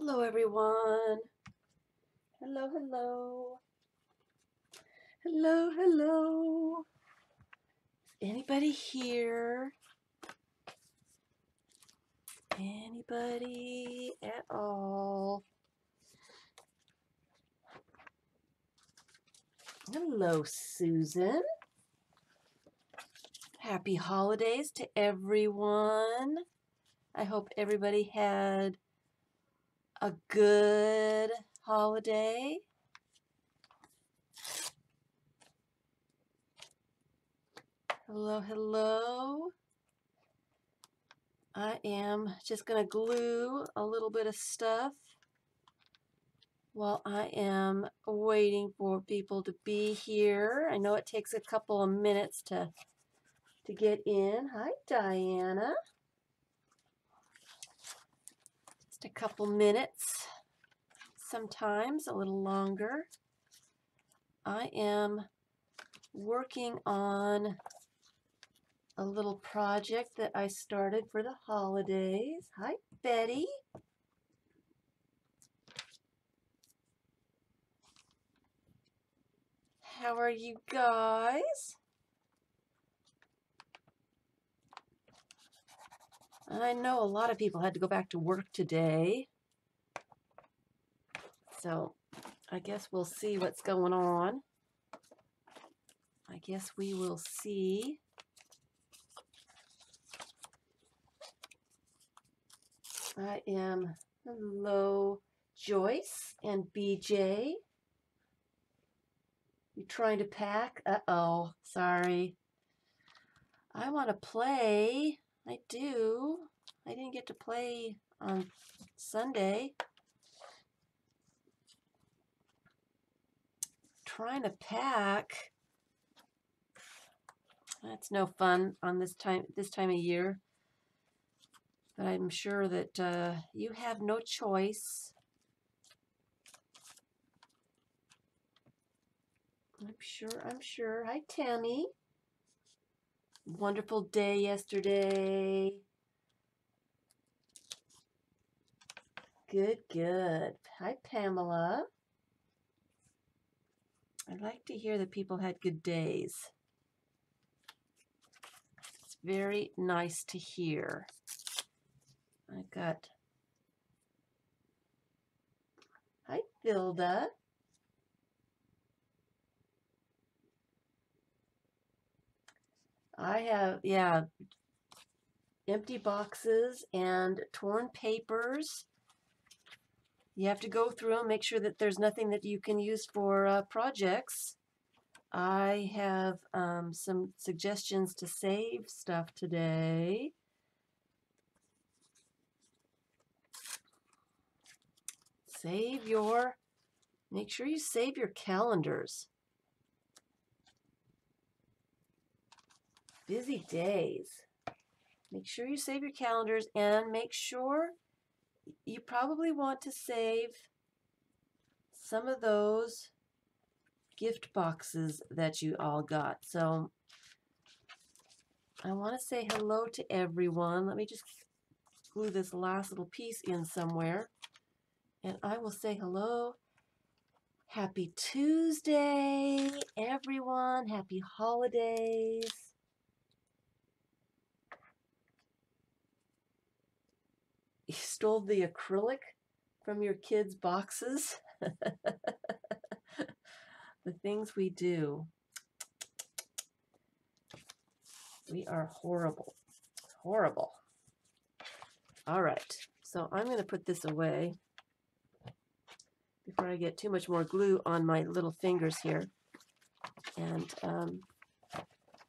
Hello, everyone. Hello, hello. Hello, hello. Is anybody here? Anybody at all? Hello, Susan. Happy holidays to everyone. I hope everybody had a good holiday. Hello, hello. I am just going to glue a little bit of stuff while I am waiting for people to be here. I know it takes a couple of minutes to get in. Hi, Diana. Just a couple minutes, sometimes a little longer. I am working on a little project that I started for the holidays. Hi, Betty. How are you guys? I know a lot of people had to go back to work today. So I guess we'll see what's going on. I guess we will see. I am, hello, Joyce and BJ. You trying to pack? Uh-oh, sorry. I want to play. I do. I didn't get to play on Sunday. Trying to pack. That's no fun on this time of year. But I'm sure that you have no choice. I'm sure. Hi, Tammy. Wonderful day yesterday. Good, good. Hi, Pamela. I like to hear that people had good days. It's very nice to hear. I got, hi, Vilda. I have, yeah, empty boxes and torn papers. You have to go through and make sure that there's nothing that you can use for projects. I have some suggestions to save stuff today. Make sure you save your calendars. Busy days. Make sure you save your calendars and make sure you probably want to save some of those gift boxes that you all got. So I want to say hello to everyone. Let me just glue this last little piece in somewhere. And I will say hello. Happy Tuesday, everyone. Happy holidays. You stole the acrylic from your kids' boxes. The things we do. We are horrible. Horrible. All right. So I'm going to put this away before I get too much more glue on my little fingers here. And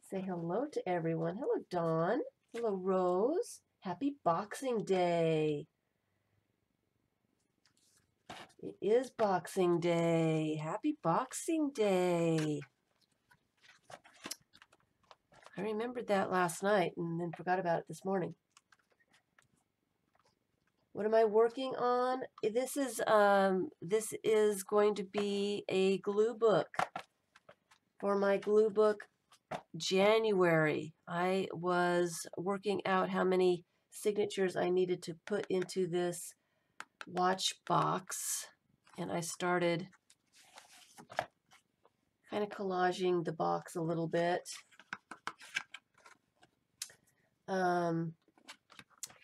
say hello to everyone. Hello, Dawn. Hello, Rose. Happy Boxing Day. It is Boxing Day. Happy Boxing Day. I remembered that last night and then forgot about it this morning. What am I working on? This is going to be a glue book for my glue book January. I was working out how many signatures I needed to put into this watch box, and I started kind of collaging the box a little bit.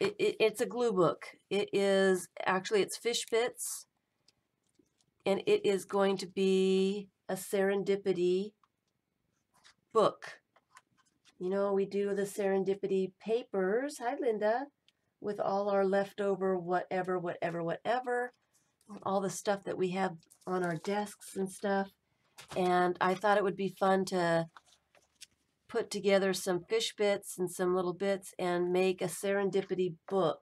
It's a glue book. It is actually, it's FIBS, and it is going to be a serendipity book. You know, we do the serendipity papers. Hi, Linda. With all our leftover whatever, all the stuff that we have on our desks and stuff. And I thought it would be fun to put together some fish bits and some little bits and make a serendipity book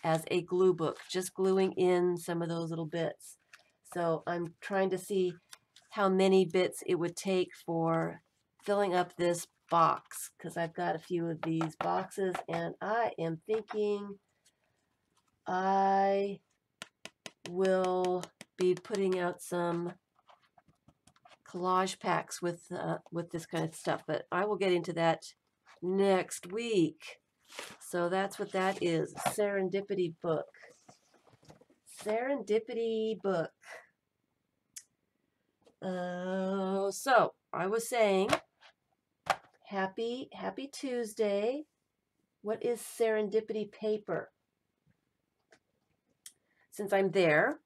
as a glue book, just gluing in some of those little bits. So I'm trying to see how many bits it would take for filling up this box, because I've got a few of these boxes, and I am thinking I will be putting out some collage packs with this kind of stuff, but I will get into that next week. So that's what that is, serendipity book. Serendipity book. So I was saying, happy Tuesday. What is serendipity paper? Since I'm there,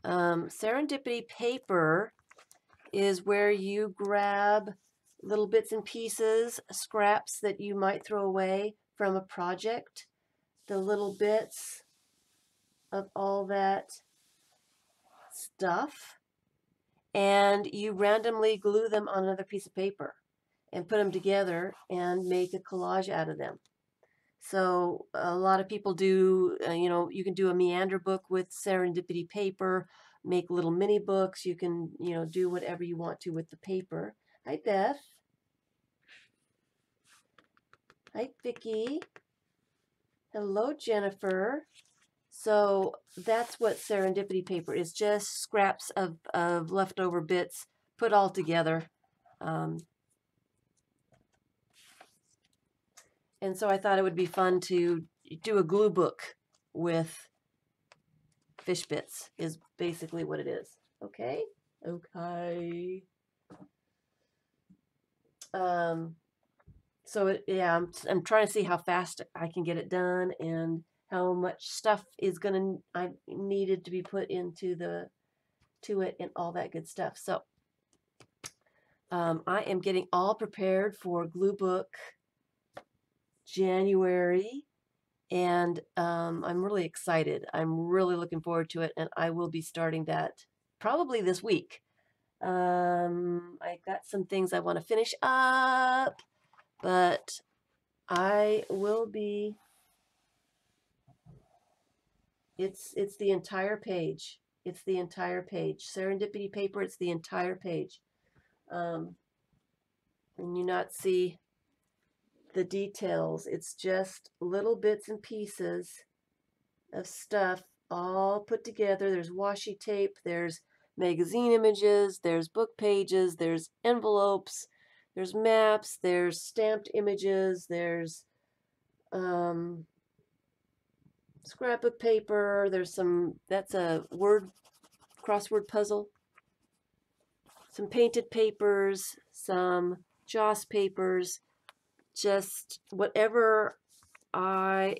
serendipity paper is where you grab little bits and pieces, scraps that you might throw away from a project, the little bits of all that stuff, and you randomly glue them on another piece of paper and put them together and make a collage out of them. So a lot of people do, you know, you can do a meander book with serendipity paper, make little mini books. You can, you know, do whatever you want to with the paper. Hi, Beth. Hi, Vicki. Hello, Jennifer. So that's what serendipity paper is, just scraps of leftover bits put all together. And so I thought it would be fun to do a glue book with fish bits, is basically what it is. Okay? Okay. So yeah, I'm trying to see how fast I can get it done and how much stuff is I needed to be put into it and all that good stuff. So I am getting all prepared for glue book January, and I'm really excited. I'm really looking forward to it, and I will be starting that probably this week. I got some things I want to finish up, but I will be. It's the entire page. It's the entire page. Serendipity paper. It's the entire page. And you not see the details. It's just little bits and pieces of stuff all put together. There's washi tape, there's magazine images, there's book pages, there's envelopes, there's maps, there's stamped images, there's scrapbook paper, there's that's a crossword puzzle, some painted papers, some joss papers, just whatever I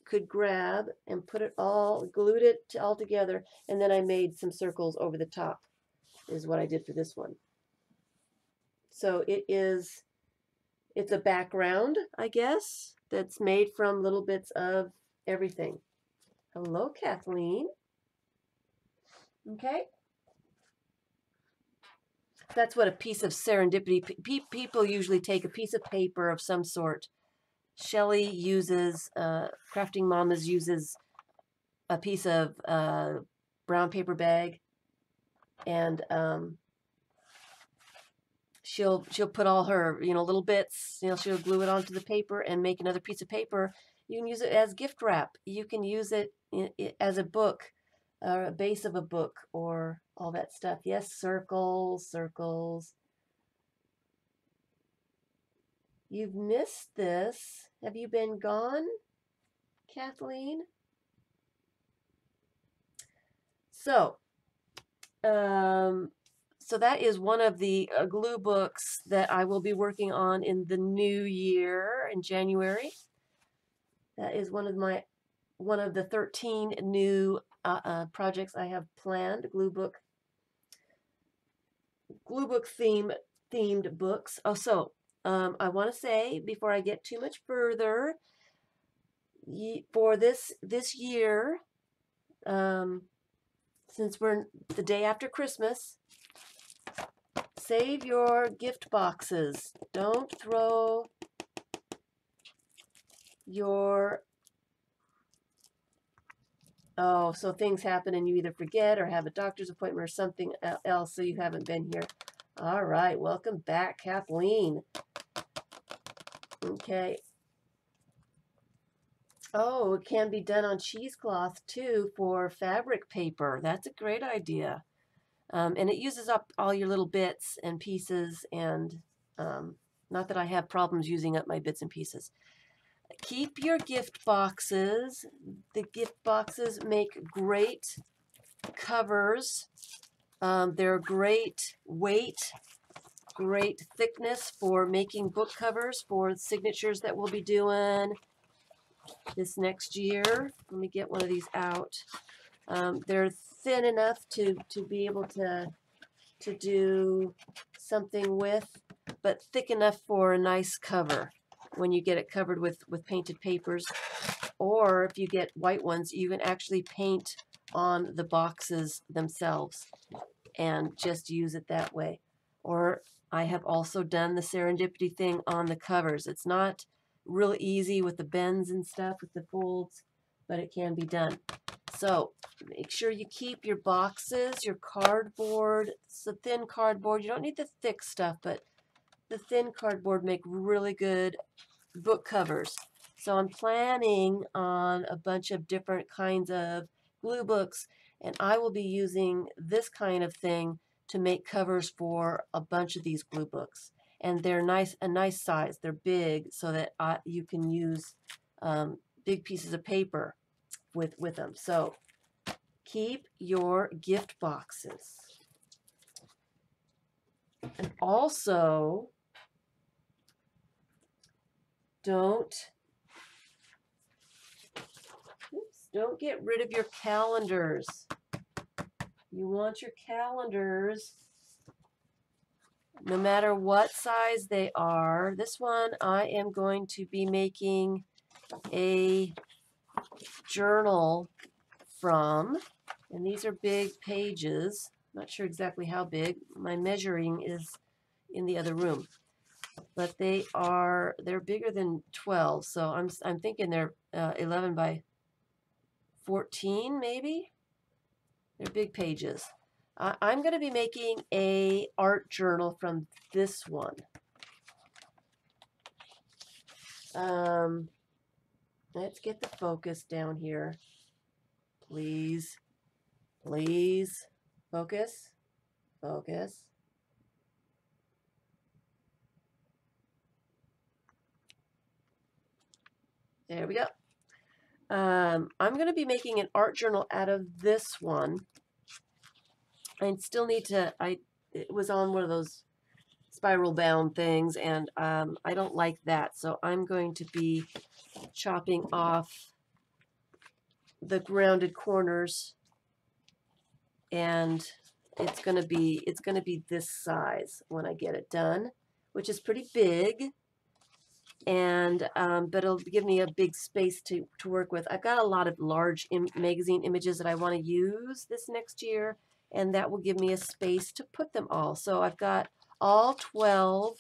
could grab and put it all, glued it all together, and then I made some circles over the top is what I did for this one. So it's a background, I guess, that's made from little bits of everything. Hello, Kathleen. Okay. That's what a piece of serendipity, people usually take a piece of paper of some sort. Shelly uses, Crafting Mamas uses a piece of brown paper bag, and she'll put all her, you know, little bits, you know, she'll glue it onto the paper and make another piece of paper. You can use it as gift wrap. You can use it as a book, a base of a book, or all that stuff. Yes, circles, circles. You've missed this. Have you been gone, Kathleen? So, so that is one of the glue books that I will be working on in the new year in January. That is one of the 13 new projects I have planned. Glue book themed books. Oh, so I want to say before I get too much further, for this year, since we're the day after Christmas, save your gift boxes. Don't throw your so things happen and you either forget or have a doctor's appointment or something else, so you haven't been here. All right, welcome back, Kathleen. Okay. Oh, it can be done on cheesecloth too for fabric paper. That's a great idea. And it uses up all your little bits and pieces, and not that I have problems using up my bits and pieces. Keep your gift boxes. The gift boxes make great covers. They're great weight, great thickness for making book covers for signatures that we'll be doing this next year. Let me get one of these out. They're thin enough to be able to do something with, but thick enough for a nice cover when you get it covered with painted papers. Or if you get white ones, you can actually paint on the boxes themselves and just use it that way. Or I have also done the serendipity thing on the covers. It's not real easy with the bends and stuff, with the folds, but it can be done. So make sure you keep your boxes, your cardboard. It's the thin cardboard. You don't need the thick stuff, but the thin cardboard make really good book covers. So I'm planning on a bunch of different kinds of glue books, and I will be using this kind of thing to make covers for a bunch of these glue books. And they're a nice size. They're big, so that you can use big pieces of paper with them. So keep your gift boxes. And also, don't get rid of your calendars. You want your calendars, no matter what size they are. This one I am going to be making a journal from, and these are big pages. Not sure exactly how big. My measuring is in the other room, but they're bigger than 12. So I'm thinking they're 11 by 14 maybe. They're big pages. I'm going to be making a art journal from this one. Let's get the focus down here. Please. Please. Focus. Focus. There we go. I'm going to be making an art journal out of this one. I still need to, it was on one of those spiral bound things, and I don't like that. So I'm going to be chopping off the rounded corners, and it's going to be this size when I get it done, which is pretty big. And but it'll give me a big space to work with. I've got a lot of large magazine images that I want to use this next year, and that will give me a space to put them all. So I've got all 12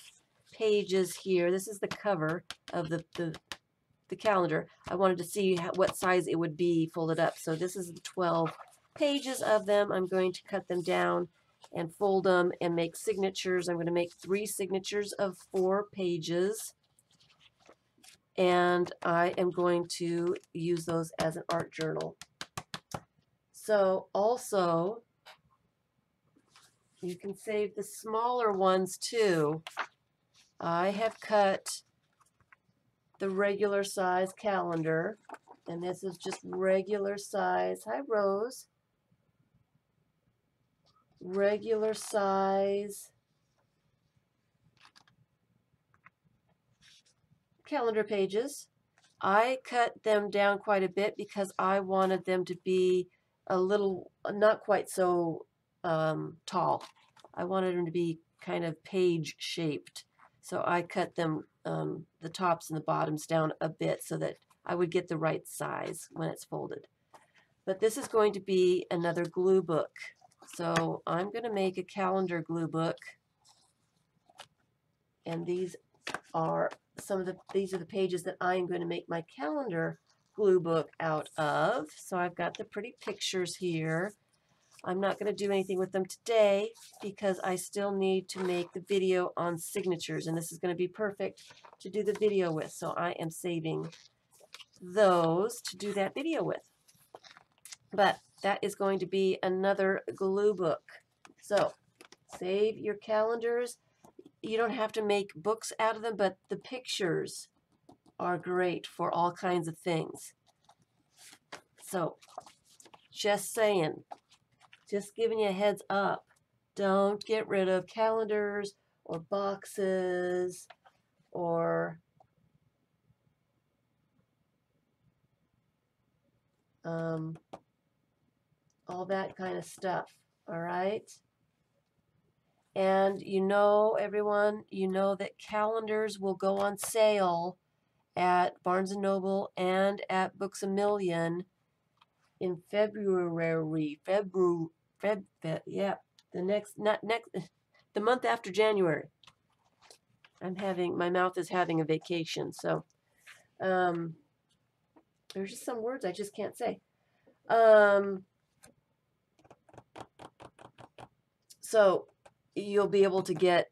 pages here. This is the cover of the calendar. I wanted to see what size it would be folded up. So this is the 12 pages of them. I'm going to cut them down and fold them and make signatures. I'm going to make 3 signatures of 4 pages. And I am going to use those as an art journal. So also, you can save the smaller ones too. I have cut the regular size calendar, and this is just regular size. Hi, Rose. regular size calendar pages. I cut them down quite a bit because I wanted them to be a little, not quite so tall. I wanted them to be kind of page shaped. So I cut them, the tops and the bottoms down a bit so that I would get the right size when it's folded. But this is going to be another glue book. So I'm going to make a calendar glue book. And these are these are the pages that I'm going to make my calendar glue book out of. So I've got the pretty pictures here. I'm not going to do anything with them today because I still need to make the video on signatures, and this is going to be perfect to do the video with. So I am saving those to do that video with. But that is going to be another glue book. So save your calendars. You don't have to make books out of them, but the pictures are great for all kinds of things. So just saying, just giving you a heads up. Don't get rid of calendars or boxes or all that kind of stuff. All right. And you know, everyone, you know that calendars will go on sale at Barnes & Noble and at Books A Million in February. Yeah, the month after January. My mouth is having a vacation, so there's just some words I just can't say. So you'll be able to get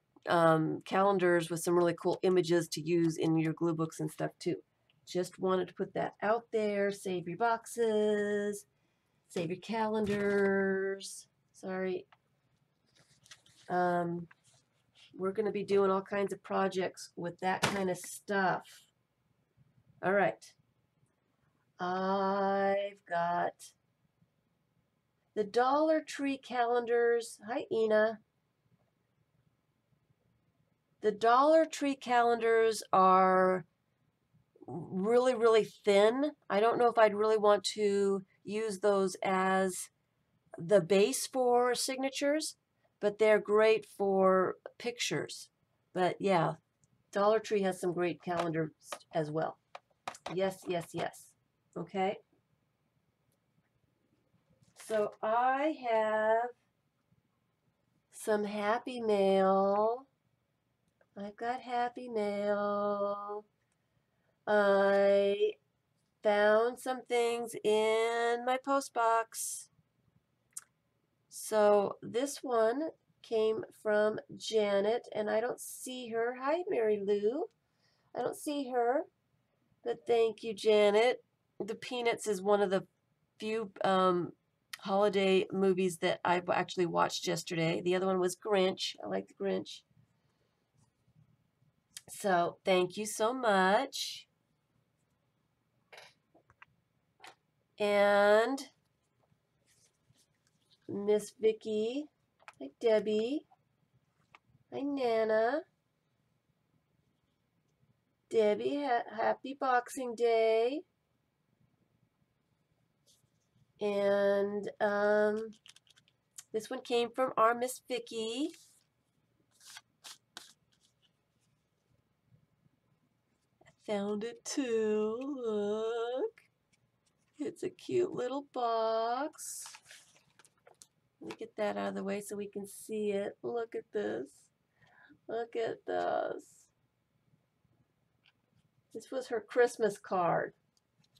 calendars with some really cool images to use in your glue books and stuff too. Just wanted to put that out there. Save your boxes, save your calendars. Sorry. We're going to be doing all kinds of projects with that kind of stuff. All right. I've got the Dollar Tree calendars. Hi, Ina. The Dollar Tree calendars are really, really thin. I don't know if I'd really want to use those as the base for signatures, but they're great for pictures. But yeah, Dollar Tree has some great calendars as well. Yes, yes, yes. Okay. So I have some Happy Mail. I've got Happy Mail. I found some things in my post box. So this one came from Janet, and I don't see her. Hi, Mary Lou. I don't see her, but thank you, Janet. The Peanuts is one of the few holiday movies that I've actually watched yesterday. The other one was Grinch. I like the Grinch. So thank you so much. And Miss Vicky, hi Debbie, hi Nana. Debbie, happy Boxing Day. And this one came from our Miss Vicky. I found it too. Look. It's a cute little box. Let me get that out of the way so we can see it. Look at this. Look at this. This was her Christmas card.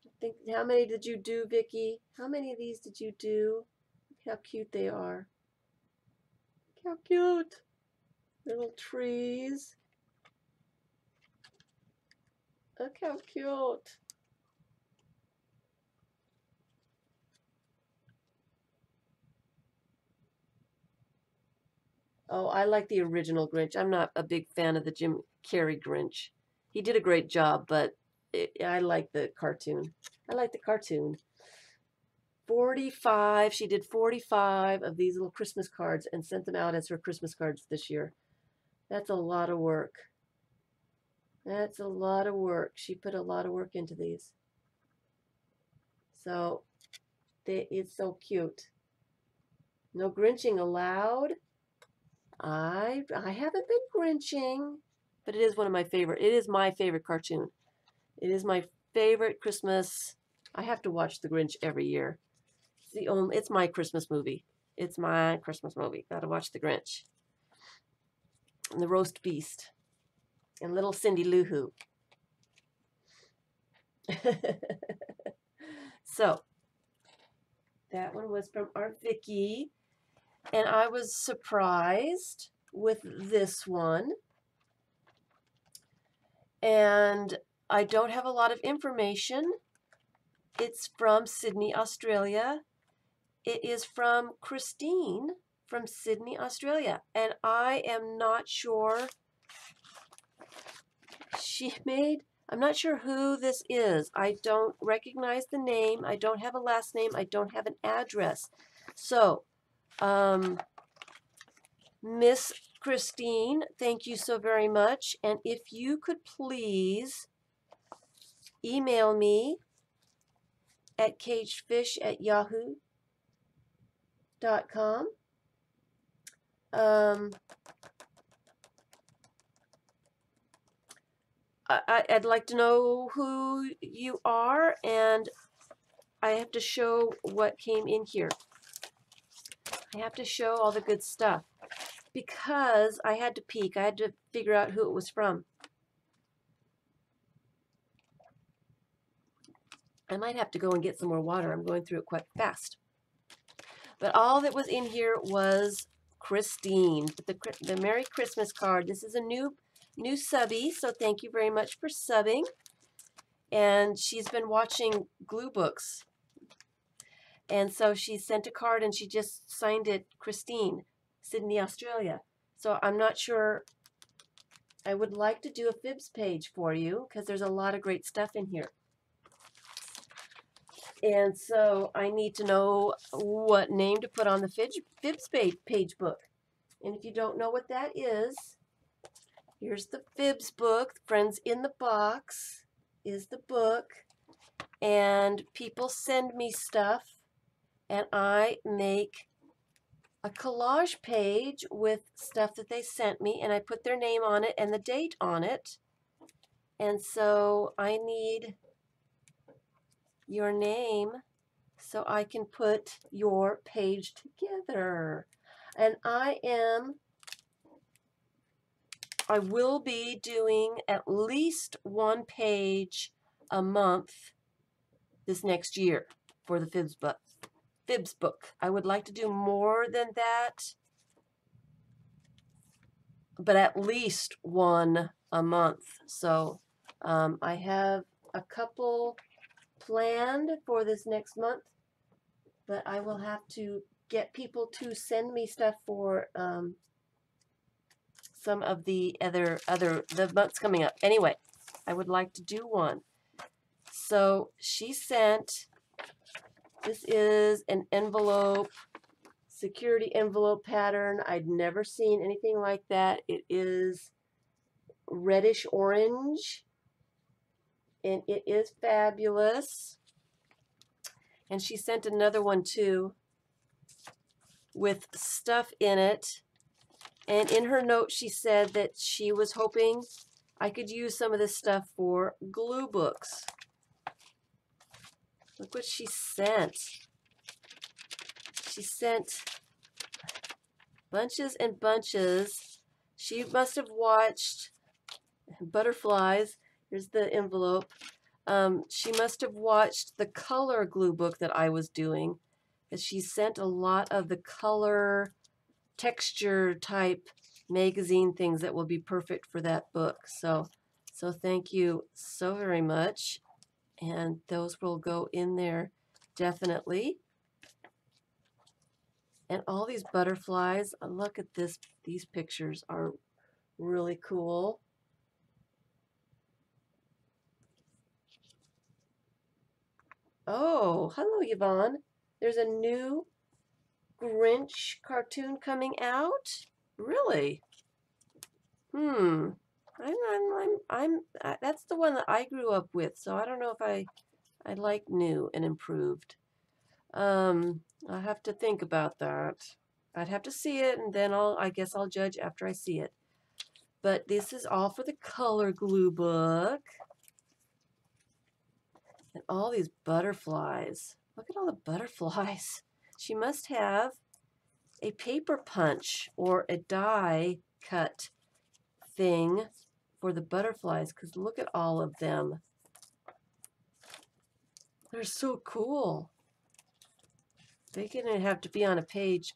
I think, how many did you do, Vicky? How many of these did you do? Look how cute they are. Look how cute. Little trees. Look how cute. Oh, I like the original Grinch. I'm not a big fan of the Jim Carrey Grinch. He did a great job, but I like the cartoon. I like the cartoon. 45. She did 45 of these little Christmas cards and sent them out as her Christmas cards this year. That's a lot of work. That's a lot of work. She put a lot of work into these. So it's so cute. No grinching allowed. I haven't been grinching, but it is one of my favorite. It is my favorite cartoon. It is my favorite Christmas. I have to watch The Grinch every year. It's my Christmas movie. It's my Christmas movie. Gotta watch The Grinch. And The Roast Beast. And Little Cindy Lou Who. So, that one was from our Vicky. And I was surprised with this one. And I don't have a lot of information. It's from Sydney, Australia. It is from Christine from Sydney, Australia. And I am not sure I'm not sure who this is. I don't recognize the name. I don't have a last name. I don't have an address. So, Miss Christine, thank you so very much. And if you could please email me at kagedfish@yahoo.com. I'd like to know who you are, and I have to show what came in here. I have to show all the good stuff because I had to peek. I had to figure out who it was from. I might have to go and get some more water. I'm going through it quite fast. But all that was in here was Christine. The Merry Christmas card. This is a new subby, so thank you very much for subbing. And she's been watching Glue Books. And so she sent a card and she just signed it Christine, Sydney, Australia. So I'm not sure. I would like to do a FIBS page for you because there's a lot of great stuff in here. And so I need to know what name to put on the FIBS page book. And if you don't know what that is, here's the FIBS book. Friends in the Box is the book. And people send me stuff, and I make a collage page with stuff that they sent me, and I put their name on it and the date on it. And so I need your name so I can put your page together. And I will be doing at least one page a month this next year for the FIBS book. I would like to do more than that, but at least one a month. So I have a couple planned for this next month, but I will have to get people to send me stuff for some of the the months coming up. Anyway, I would like to do one. So she sent, this is an envelope, security envelope pattern. I'd never seen anything like that. It is reddish orange, and it is fabulous. And she sent another one too with stuff in it. And in her note, she said that she was hoping I could use some of this stuff for glue books. Look what she sent. She sent bunches and bunches. She must have watched Butterflies. Here's the envelope. She must have watched the color glue book that I was doing, because she sent a lot of the color texture type magazine things that will be perfect for that book. So thank you so very much. And those will go in there definitely. And all these butterflies, look at this. These pictures are really cool. Oh, hello, Yvonne. There's a new Grinch cartoon coming out. Really? That's the one that I grew up with, so I don't know if I like new and improved. I have to think about that. I'd have to see it, and then I guess I'll judge after I see it. But this is all for the color glue book. And all these butterflies. Look at all the butterflies. She must have a paper punch or a die cut thing for the butterflies, because look at all of them. They're so cool. They're going to have to be on a page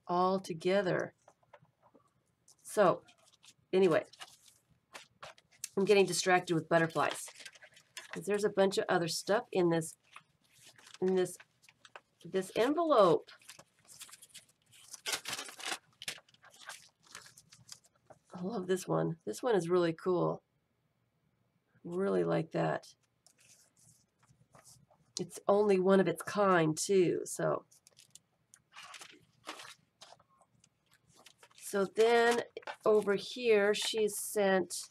all together. So, anyway, I'm getting distracted with butterflies, because there's a bunch of other stuff in this envelope. I love this one. This one is really cool. Really like that. It's only one of its kind too, so then over here she's sent,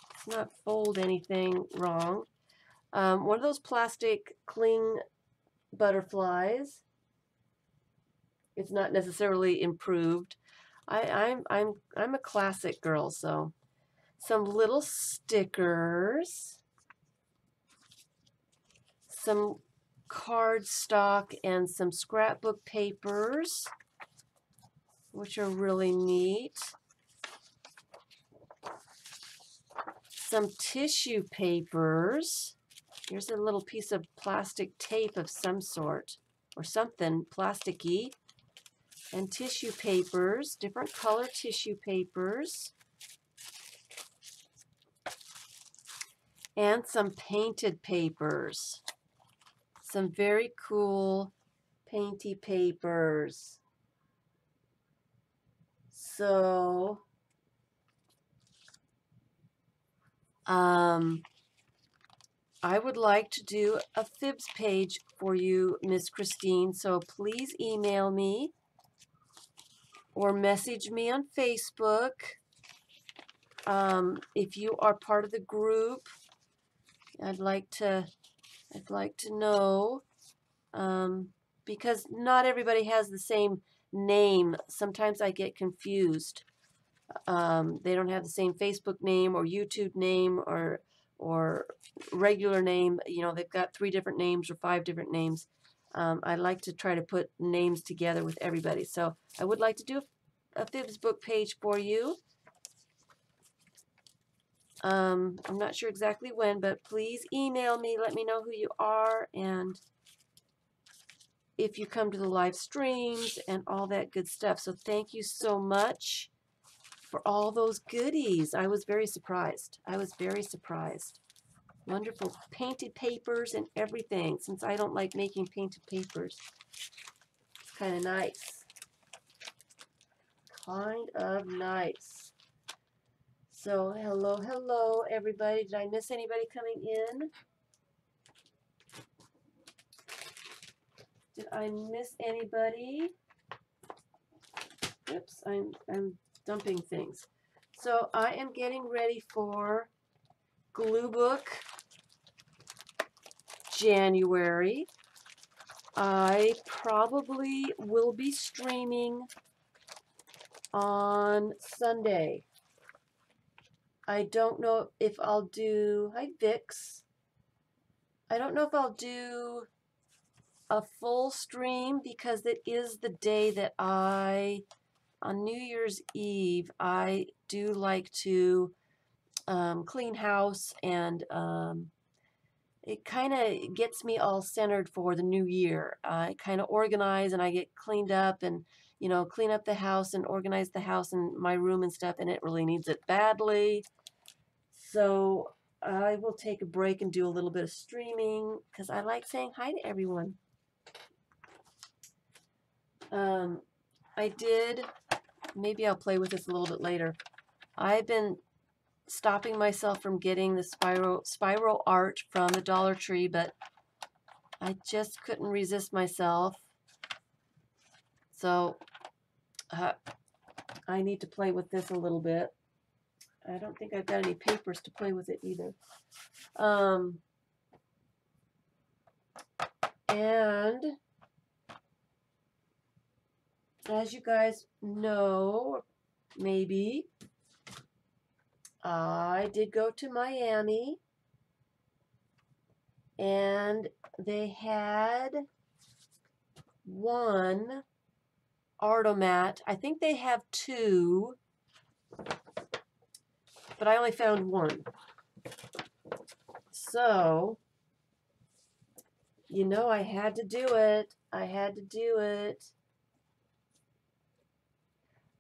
let's not fold anything wrong, one of those plastic cling butterflies. It's not necessarily improved. I'm a classic girl, so some little stickers, some cardstock, and some scrapbook papers, which are really neat. Some tissue papers. Here's a little piece of plastic tape of some sort, or something plasticky. And tissue papers, different color tissue papers. And some painted papers. Some very cool painty papers. So, I would like to do a FIBS page for you, Miss Christine, so please email me or message me on Facebook. If you are part of the group, I'd like to know, because not everybody has the same name. Sometimes I get confused. They don't have the same Facebook name or YouTube name or regular name. You know, they've got 3 different names or 5 different names. I like to try to put names together with everybody. So I would like to do a FIBS book page for you. I'm not sure exactly when, but please email me. Let me know who you are and if you come to the live streams and all that good stuff. So thank you so much for all those goodies. I was very surprised. Wonderful painted papers and everything, since I don't like making painted papers. It's kind of nice. So hello everybody. Did I miss anybody coming in? Did I miss anybody? Oops, I'm dumping things. So I am getting ready for Glue Book January. I probably will be streaming on Sunday. I don't know if I'll do, hi Vix. I don't know if I'll do a full stream, because it is the day that on New Year's Eve, I do like to clean house, and it kind of gets me all centered for the new year. I kind of organize and I get cleaned up, and you know, clean up the house and organize the house and my room and stuff, and it really needs it badly. So I will take a break and do a little bit of streaming, because I like saying hi to everyone. Maybe I'll play with this a little bit later. I've been stopping myself from getting the Spyro art from the Dollar Tree, but I just couldn't resist myself. So I need to play with this a little bit. I don't think I've got any papers to play with it either. And as you guys know, maybe, I did go to Miami, and they had one Artomat. I think they have two, but I only found one. So, you know, I had to do it. I had to do it.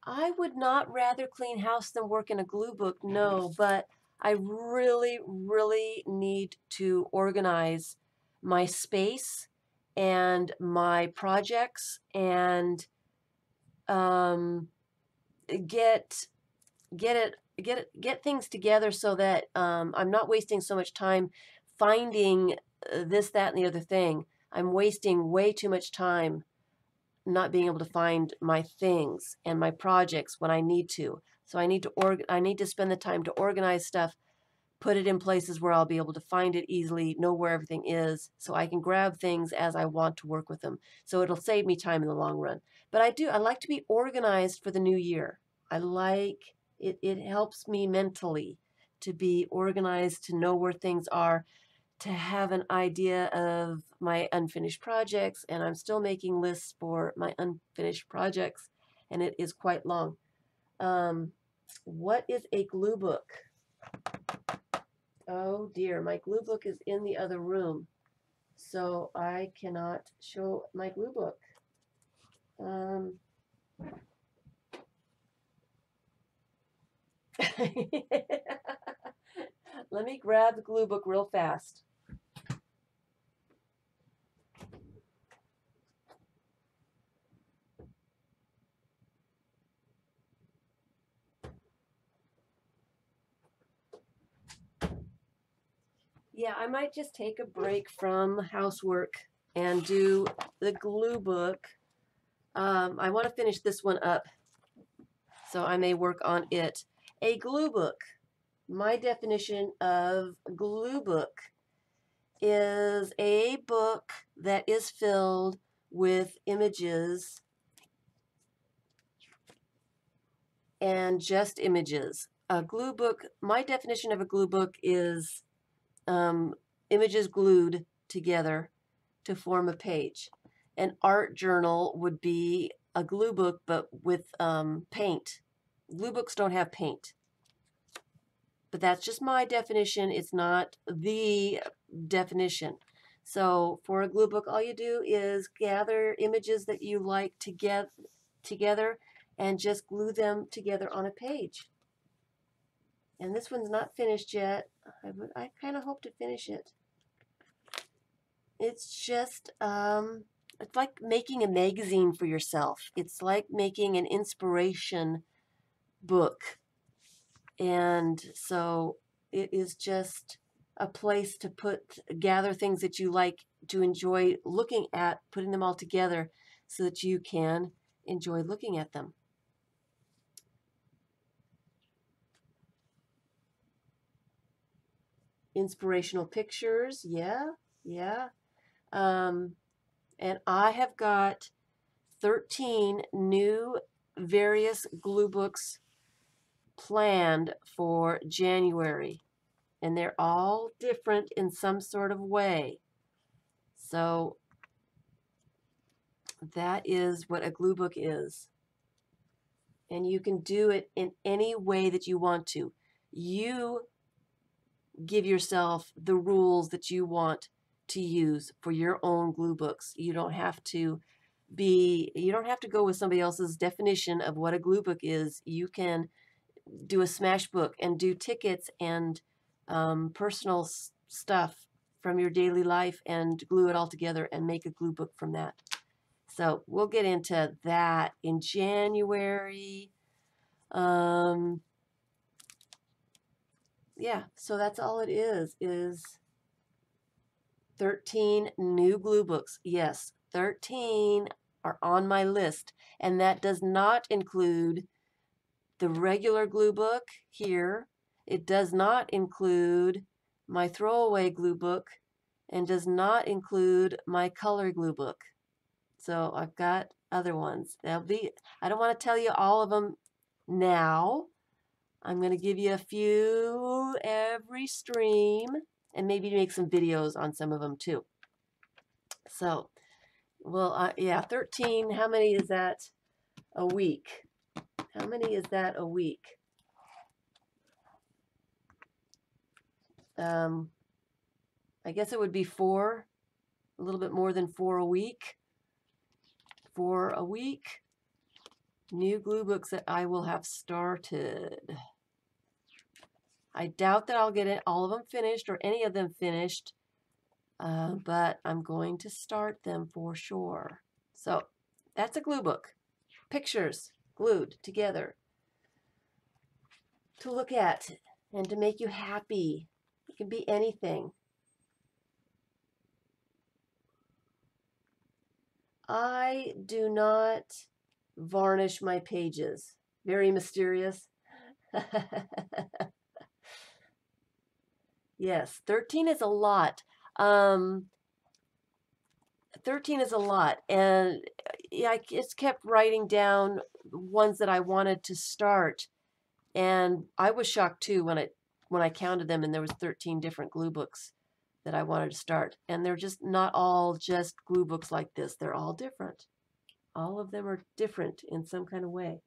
I would not rather clean house than work in a glue book, no, but I really, really need to organize my space and my projects and get things together so that I'm not wasting so much time finding this, that, and the other thing. I'm wasting way too much time not being able to find my things and my projects when I need to. So I need to spend the time to organize stuff, put it in places where I'll be able to find it easily, know where everything is, so I can grab things as I want to work with them. So it'll save me time in the long run. But I like to be organized for the new year. I like it. It helps me mentally to be organized, to know where things are, to have an idea of my unfinished projects, and I'm still making lists for my unfinished projects, and it is quite long. What is a glue book? Oh dear, my glue book is in the other room, so I cannot show my glue book. Let me grab the glue book real fast. Yeah, I might just take a break from housework and do the glue book. I want to finish this one up, so I may work on it. A glue book. My definition of glue book is a book that is filled with images and just images. A glue book, my definition of a glue book is images glued together to form a page. An art journal would be a glue book, but with paint. Glue books don't have paint. But that's just my definition. It's not the definition. So for a glue book, all you do is gather images that you like to get together and just glue them together on a page. And this one's not finished yet. I kind of hope to finish it. It's just, it's like making a magazine for yourself. It's like making an inspiration book. And so it is just a place to gather things that you like to enjoy looking at, putting them all together so that you can enjoy looking at them. Inspirational pictures, yeah. And I have got 13 new various glue books planned for January, and they're all different in some sort of way. So that is what a glue book is. And you can do it in any way that you want to. You give yourself the rules that you want to use for your own glue books. You don't have to go with somebody else's definition of what a glue book is. You can do a smash book and do tickets and personal stuff from your daily life and glue it all together and make a glue book from that. So we'll get into that in January. Yeah, so that's all it is 13 new glue books. Yes, 13 are on my list, and that does not include the regular glue book here. It does not include my throwaway glue book and does not include my color glue book. So I've got other ones. I don't want to tell you all of them now. I'm going to give you a few every stream and maybe make some videos on some of them too. So, well, yeah, 13. How many is that a week? How many is that a week? I guess it would be 4, a little bit more than 4 a week. 4 a week. New glue books that I will have started. I doubt that I'll get all of them finished or any of them finished, but I'm going to start them for sure. So that's a glue book. Pictures glued together to look at and to make you happy. It can be anything. I do not varnish my pages. Very mysterious. Yes, 13 is a lot. 13 is a lot, and yeah, I just kept writing down ones that I wanted to start, and I was shocked too when I counted them, and there was 13 different glue books that I wanted to start, and they're just not all just glue books like this. They're all different. All of them are different in some kind of way.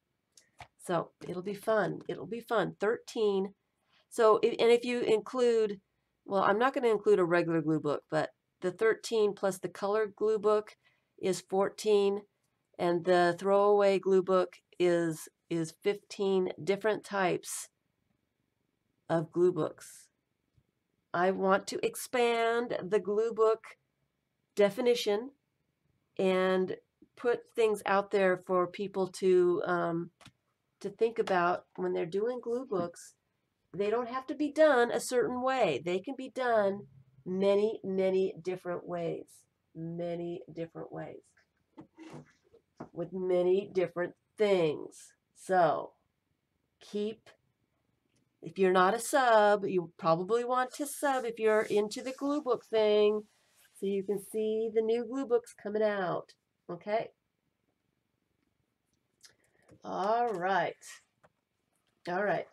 So it'll be fun. It'll be fun. 13. So, and if you include, well, I'm not going to include a regular glue book, but the 13 plus the colored glue book is 14, and the throwaway glue book is 15 different types of glue books. I want to expand the glue book definition and put things out there for people to think about when they're doing glue books. They don't have to be done a certain way. They can be done many, many different ways. Many different ways. With many different things. So, if you're not a sub, you probably want to sub if you're into the glue book thing, so you can see the new glue books coming out. Okay? All right. All right.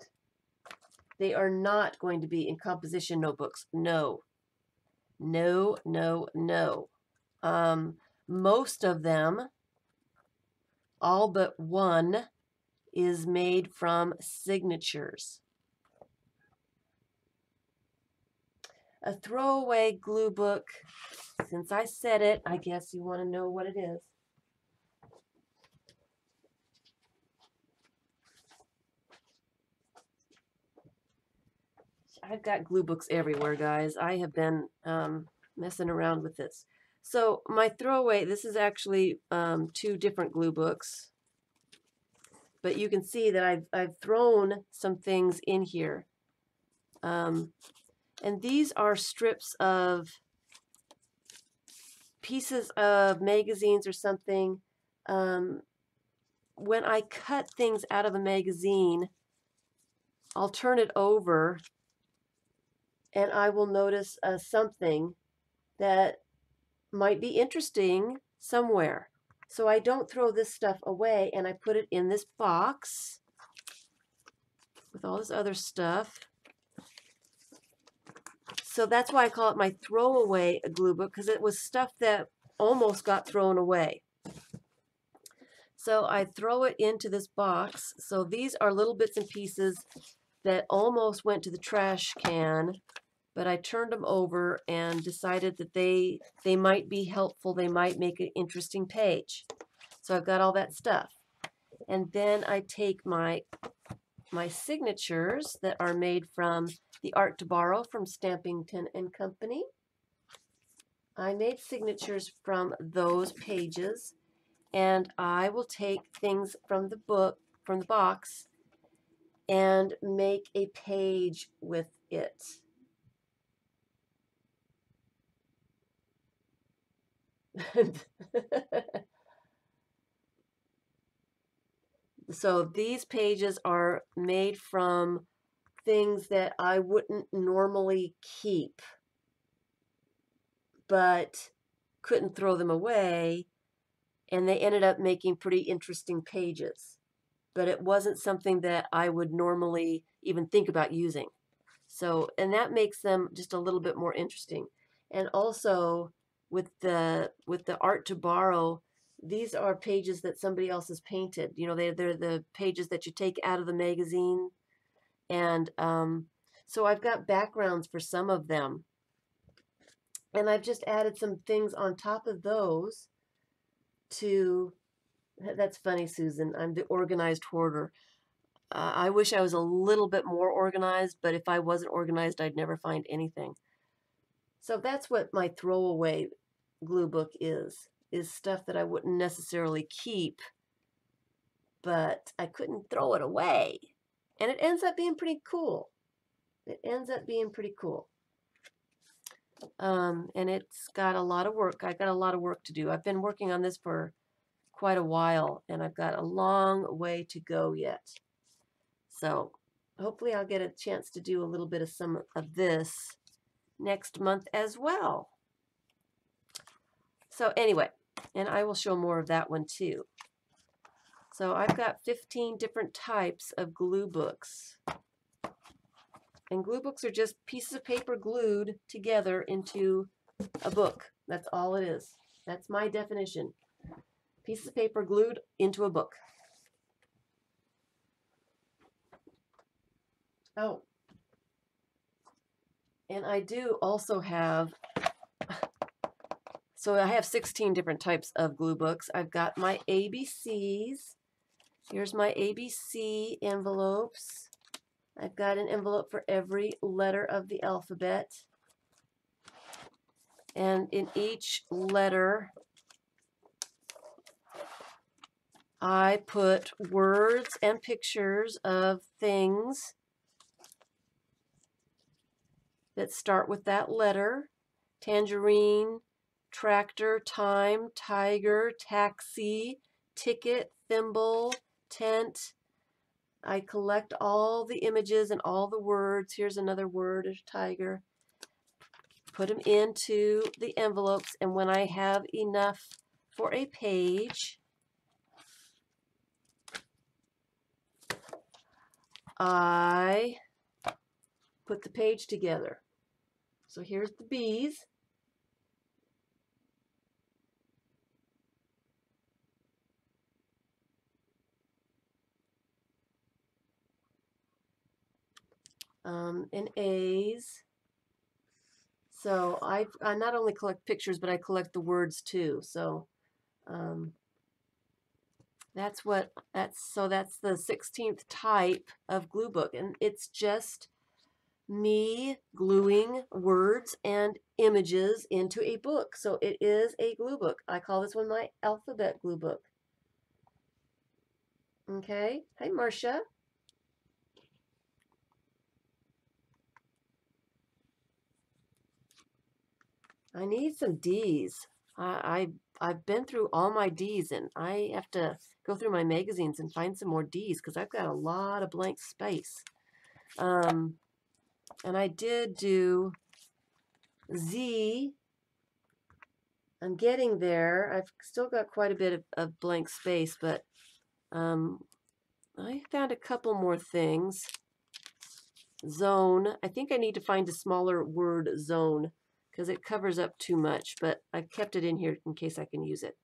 They are not going to be in composition notebooks. No. No, no, no. Most of them, all but one, is made from signatures. A throwaway glue book, since I said it, I guess you want to know what it is. I've got glue books everywhere, guys. I have been messing around with this. So my throwaway, this is actually 2 different glue books. But you can see that I've thrown some things in here. And these are strips of pieces of magazines or something. When I cut things out of a magazine, I'll turn it over and I will notice something that might be interesting somewhere. So I don't throw this stuff away, and I put it in this box with all this other stuff. So that's why I call it my throwaway glue book, because it was stuff that almost got thrown away. So I throw it into this box. So these are little bits and pieces that almost went to the trash can, but I turned them over and decided that they might be helpful. They might make an interesting page. So I've got all that stuff. And then I take my signatures that are made from the Art to Borrow from Stampington and Company. I made signatures from those pages, and I will take things from the book, from the box, and make a page with it. So these pages are made from things that I wouldn't normally keep, but couldn't throw them away, and they ended up making pretty interesting pages. But it wasn't something that I would normally even think about using. So, and that makes them just a little bit more interesting. And also with the art to borrow, these are pages that somebody else has painted. You know, they're the pages that you take out of the magazine. And so I've got backgrounds for some of them. And I've just added some things on top of those to, that's funny, Susan. I'm the organized hoarder. I wish I was a little bit more organized, but if I wasn't organized, I'd never find anything. So that's what my throwaway glue book is stuff that I wouldn't necessarily keep, but I couldn't throw it away. And it ends up being pretty cool. It ends up being pretty cool. And it's got a lot of work. I've got a lot of work to do. I've been working on this for quite a while, and I've got a long way to go yet. So hopefully I'll get a chance to do a little bit of some of this next month as well. So anyway, and I will show more of that one too. So I've got 15 different types of glue books. And glue books are just pieces of paper glued together into a book. That's all it is. That's my definition. Pieces of paper glued into a book. Oh, and I do also have, so I have 16 different types of glue books. I've got my ABCs. Here's my ABC envelopes. I've got an envelope for every letter of the alphabet. And in each letter, I put words and pictures of things that start with that letter. Tangerine, tractor, time, tiger, taxi, ticket, thimble, tent. I collect all the images and all the words. Here's another word, a tiger. Put them into the envelopes, and when I have enough for a page, I put the page together. So here's the bees. And A's. So I not only collect pictures, but I collect the words too. So that's the 16th type of glue book, and it's just me gluing words and images into a book. So it is a glue book. I call this one my alphabet glue book. Okay. Hi, Marcia. I need some D's. I've been through all my D's, and I have to go through my magazines and find some more D's because I've got a lot of blank space. And I did do Z. I'm getting there. I've still got quite a bit of blank space, but I found a couple more things. Zone. I think I need to find a smaller word, zone, because it covers up too much, but I kept it in here in case I can use it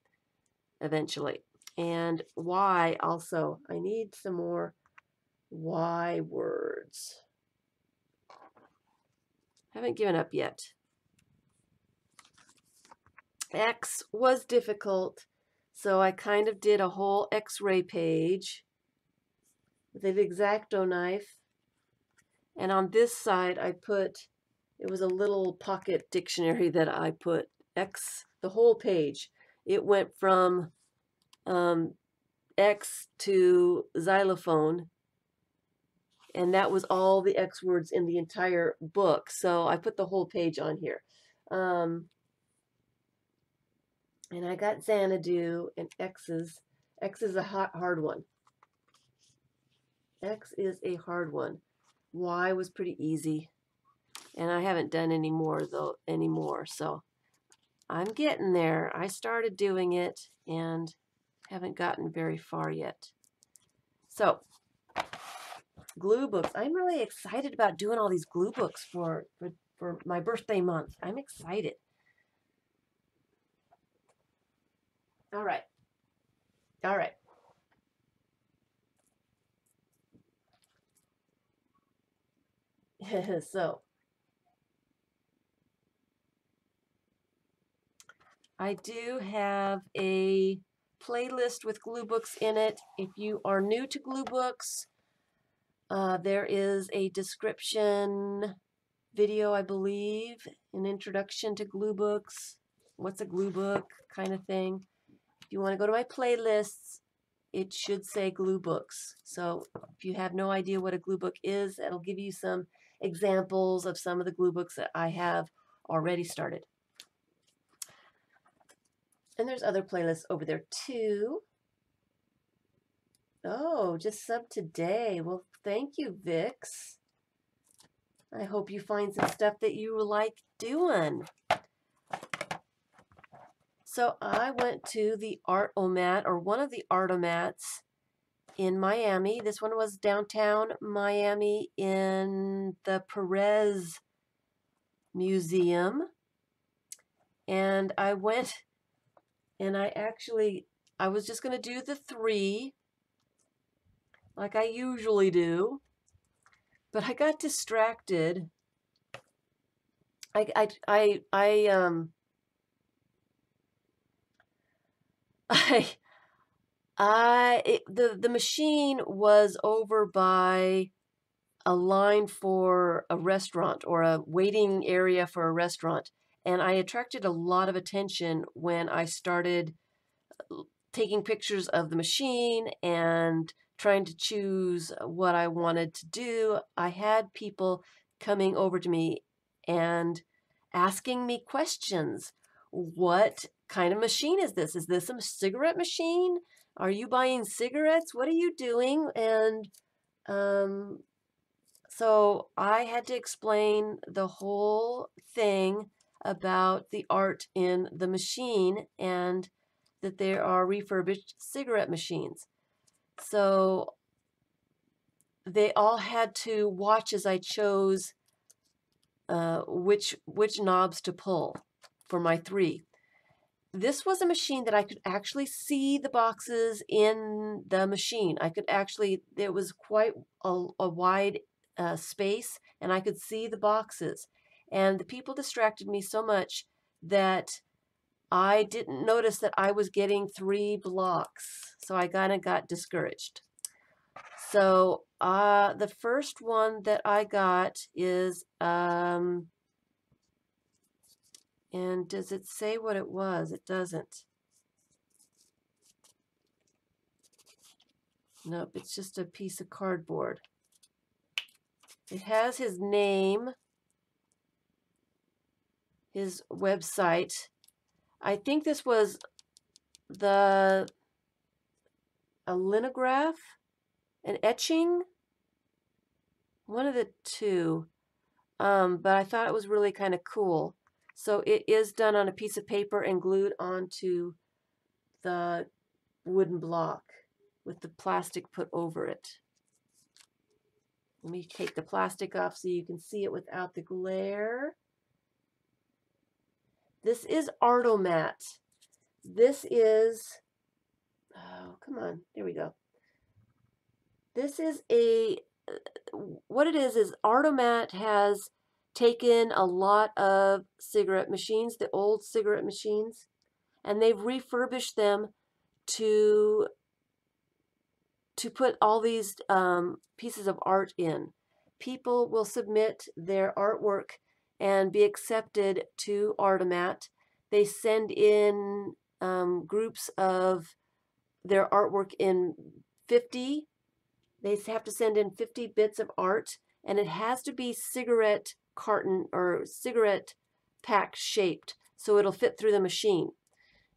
eventually. And Y also. I need some more Y words. Haven't given up yet. X was difficult, so I kind of did a whole X-ray page with an X-Acto knife. And on this side, I put, it was a little pocket dictionary that I put X, the whole page. It went from X to xylophone, and that was all the X words in the entire book. So I put the whole page on here. And I got Xanadu and X's. X is a hard one. X is a hard one. Y was pretty easy. And I haven't done any more anymore. So I'm getting there. I started doing it and haven't gotten very far yet. So glue books. I'm really excited about doing all these glue books for my birthday month. I'm excited. All right. All right. So I do have a playlist with glue books in it. If you are new to glue books, there is a description video, I believe, an introduction to glue books, what's a glue book kind of thing. If you want to go to my playlists, it should say glue books. So if you have no idea what a glue book is, it'll give you some examples of some of the glue books that I have already started. And there's other playlists over there too. Oh, just sub today. Well, thank you, Vix. I hope you find some stuff that you like doing. So I went to the Art-O-Mat, or one of the Art-O-Mats in Miami. This one was downtown Miami in the Perez Museum. And I went and I was just going to do the 3 like I usually do. But I got distracted. The machine was over by a line for a restaurant or a waiting area for a restaurant, and I attracted a lot of attention when I started taking pictures of the machine and trying to choose what I wanted to do. I had people coming over to me and asking me questions. What kind of machine is this? Is this a cigarette machine? Are you buying cigarettes? What are you doing? And so I had to explain the whole thing about the art in the machine and that there are refurbished cigarette machines. So they all had to watch as I chose which knobs to pull for my 3. This was a machine that I could actually see the boxes in the machine. I could actually, it was quite a wide space, and I could see the boxes. And the people distracted me so much that I didn't notice that I was getting 3 blocks. So I kind of got discouraged. So the first one that I got is, and does it say what it was? It doesn't. Nope, it's just a piece of cardboard. It has his name, his website. I think this was a linograph, an etching, one of the 2. But I thought it was really kind of cool. So it is done on a piece of paper and glued onto the wooden block with the plastic put over it. Let me take the plastic off so you can see it without the glare. This is Art-O-Mat. This is, oh, come on, there we go. This is what it is Art-O-Mat has taken a lot of cigarette machines, the old cigarette machines, and they've refurbished them to put all these pieces of art in. People will submit their artwork and be accepted to Art-O-Mat. They send in groups of their artwork in 50. They have to send in 50 bits of art, and it has to be cigarette carton or cigarette pack shaped so it'll fit through the machine.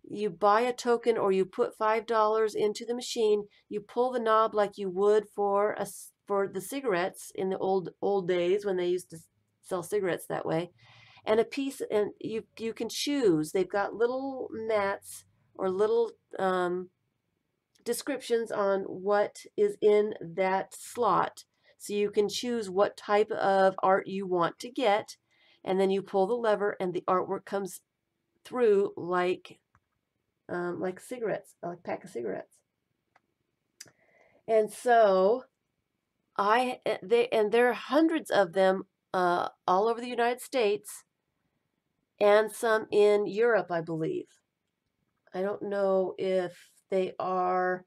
You buy a token or you put $5 into the machine. You pull the knob like you would for the cigarettes in the old days when they used to sell cigarettes that way. And a piece, and you can choose. They've got little mats or little descriptions on what is in that slot. So you can choose what type of art you want to get, and then you pull the lever and the artwork comes through like cigarettes, like a pack of cigarettes. And so there are hundreds of them all over the United States and some in Europe, I believe. I don't know if they are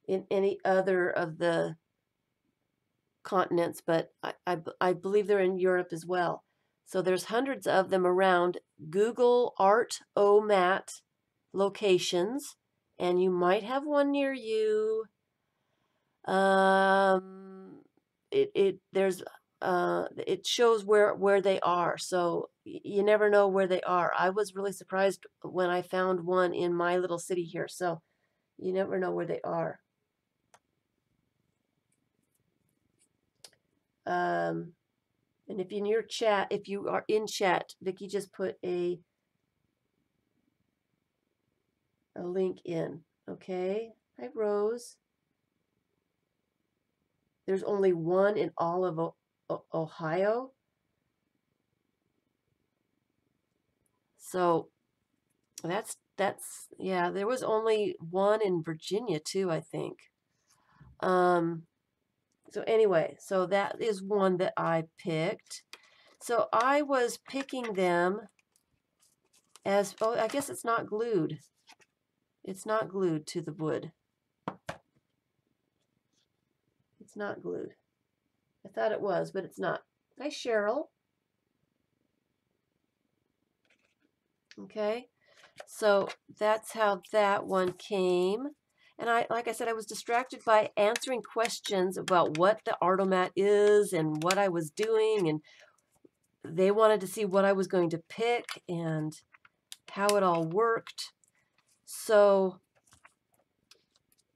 in any other of the continents, but I believe they're in Europe as well. So there's hundreds of them around. Google Art-O-Mat locations, and you might have one near you. It shows where they are, so you never know where they are. I was really surprised when I found one in my little city here, so you never know where they are. And if in your chat, if you are in chat, Vicki just put a link in. Okay. Hi, Rose. There's only one in all of Ohio. So that's yeah, there was only one in Virginia too, I think. So anyway, so that is one that I picked. So I was picking them as, oh, I guess it's not glued. It's not glued to the wood. It's not glued. I thought it was, but it's not. Hi, Cheryl. Okay, so that's how that one came. And like I said, I was distracted by answering questions about what the Art-O-Mat is and what I was doing, and they wanted to see what I was going to pick and how it all worked. So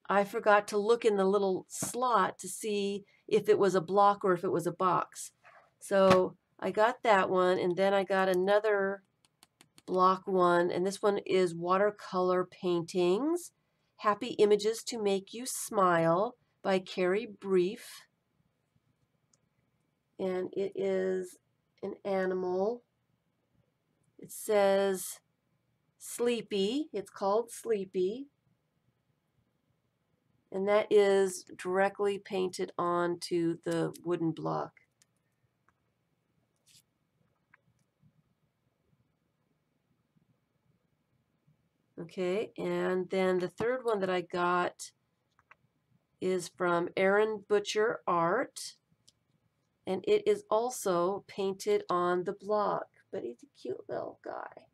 I forgot to look in the little slot to see if it was a block or if it was a box. So I got that one, and then I got another block one, and this one is Watercolor Paintings, Happy Images to Make You Smile by Carrie Brief. And it is an animal. It says Sleepy. It's called Sleepy. And that is directly painted onto the wooden block. Okay, and then the third one that I got is from Aaron Butcher Art, and it is also painted on the block, but he's a cute little guy.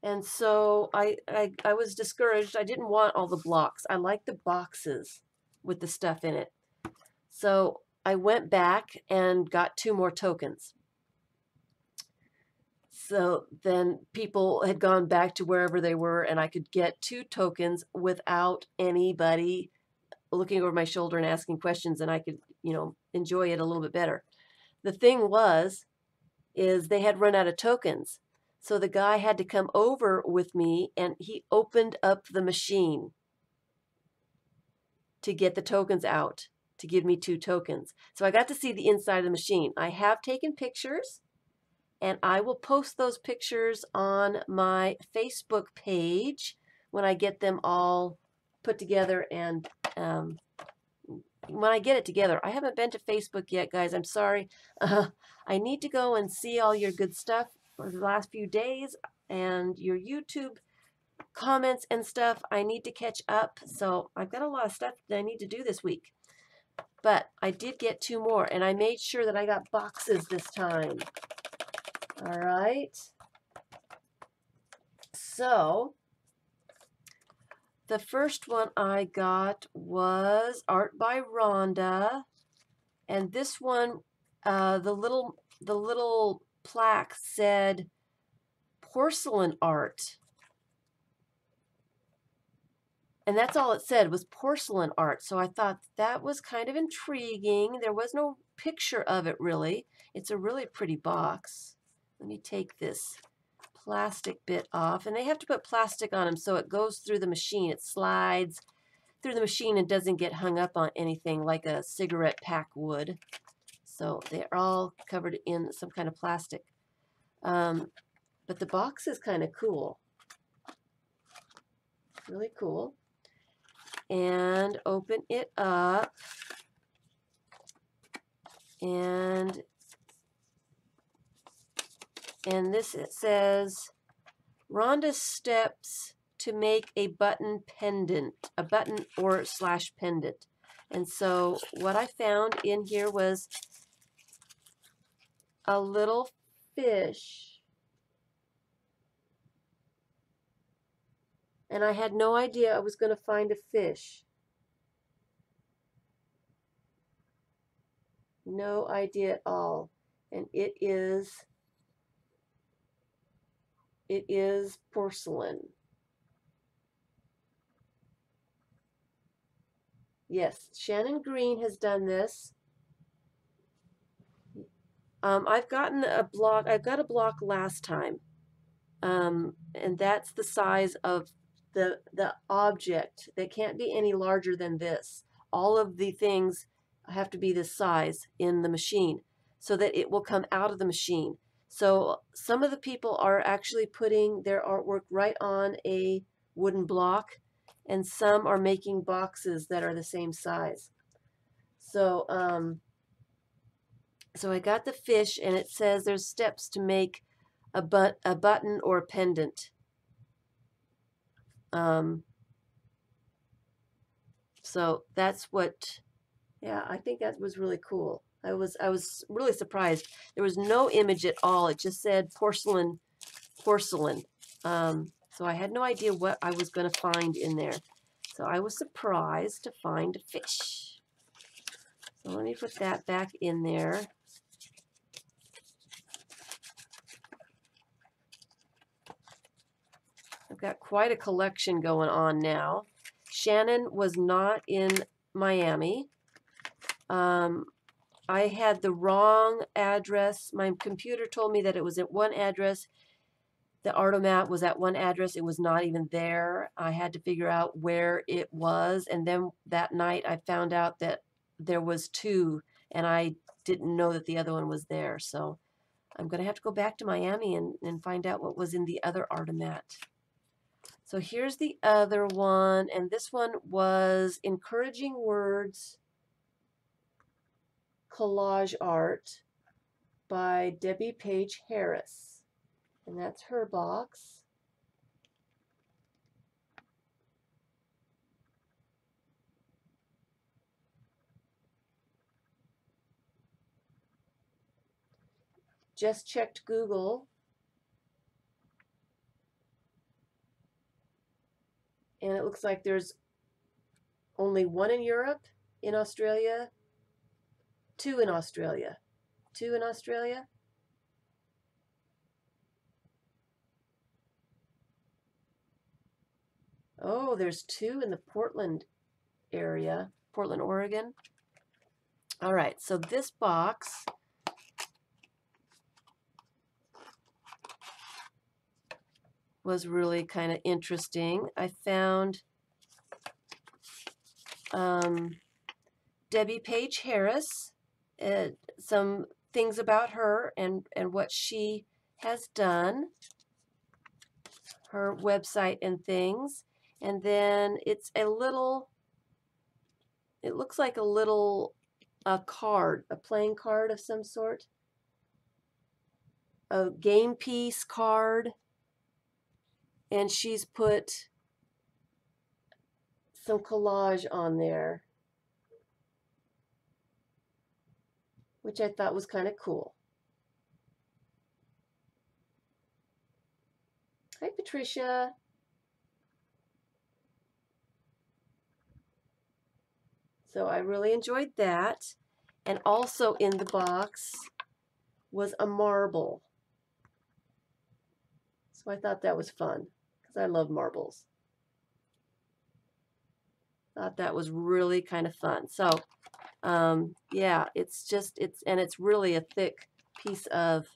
And so I was discouraged. I didn't want all the blocks. I like the boxes with the stuff in it. So I went back and got 2 more tokens. So then people had gone back to wherever they were, and I could get 2 tokens without anybody looking over my shoulder and asking questions, and I could, enjoy it a little bit better. The thing is they had run out of tokens. So the guy had to come over with me, and he opened up the machine to get the tokens out, to give me 2 tokens. So I got to see the inside of the machine. I have taken pictures, and I will post those pictures on my Facebook page when I get them all put together and when I get it together. I haven't been to Facebook yet, guys. I'm sorry. I need to go and see all your good stuff for the last few days and your YouTube comments and stuff. I need to catch up. So I've got a lot of stuff that I need to do this week. But I did get 2 more, and I made sure that I got boxes this time. All right. So The first one I got was Art by Rhonda, and this one, the little plaque said porcelain art, and that's all it said was porcelain art. So I thought that was kind of intriguing. There was no picture of it really. It's a really pretty box. Let me take this plastic bit off, and they have to put plastic on them so it goes through the machine. It slides through the machine and doesn't get hung up on anything like a cigarette pack would. So they're all covered in some kind of plastic. But the box is kind of cool. Really cool. And open it up. And this, it says, Rhonda's steps to make a button pendant, a button or slash pendant. And so what I found in here was a little fish. And I had no idea I was going to find a fish. No idea at all. And it is porcelain. Yes, Shannon Green has done this. I've gotten a block. I got a block last time, and that's the size of the object. They can't be any larger than this. All of the things have to be this size in the machine so that it will come out of the machine. So some of the people are actually putting their artwork right on a wooden block, and some are making boxes that are the same size. So so I got the fish, and it says there's steps to make a button or a pendant. So that's what, yeah, I think that was really cool. I was really surprised. There was no image at all. It just said porcelain. So I had no idea what I was going to find in there. So I was surprised to find a fish. So let me put that back in there. I've got quite a collection going on now. Shannon was not in Miami. I had the wrong address. My computer told me that it was at one address. The Artomat was at one address. It was not even there. I had to figure out where it was. And then that night I found out that there was two, and I didn't know that the other one was there. So I'm going to have to go back to Miami and find out what was in the other Artomat. So here's the other one, and this one was Encouraging Words Collage Art by Debbie Page Harris, and that's her box. Just checked Google, and it looks like there's only one in Europe, in Australia, two in Australia. Oh, there's two in the Portland area, Portland, Oregon. All right, so this box was really kind of interesting. I found Debbie Page Harris, some things about her and what she has done, her website and things. And then it's a little, it looks like a little card, a playing card of some sort, a game piece card, and she's put some collage on there, which I thought was kind of cool. Hi, Patricia. So I really enjoyed that. And also in the box was a marble. So I thought that was fun because I love marbles. Thought that was really kind of fun. So yeah, it's really a thick piece of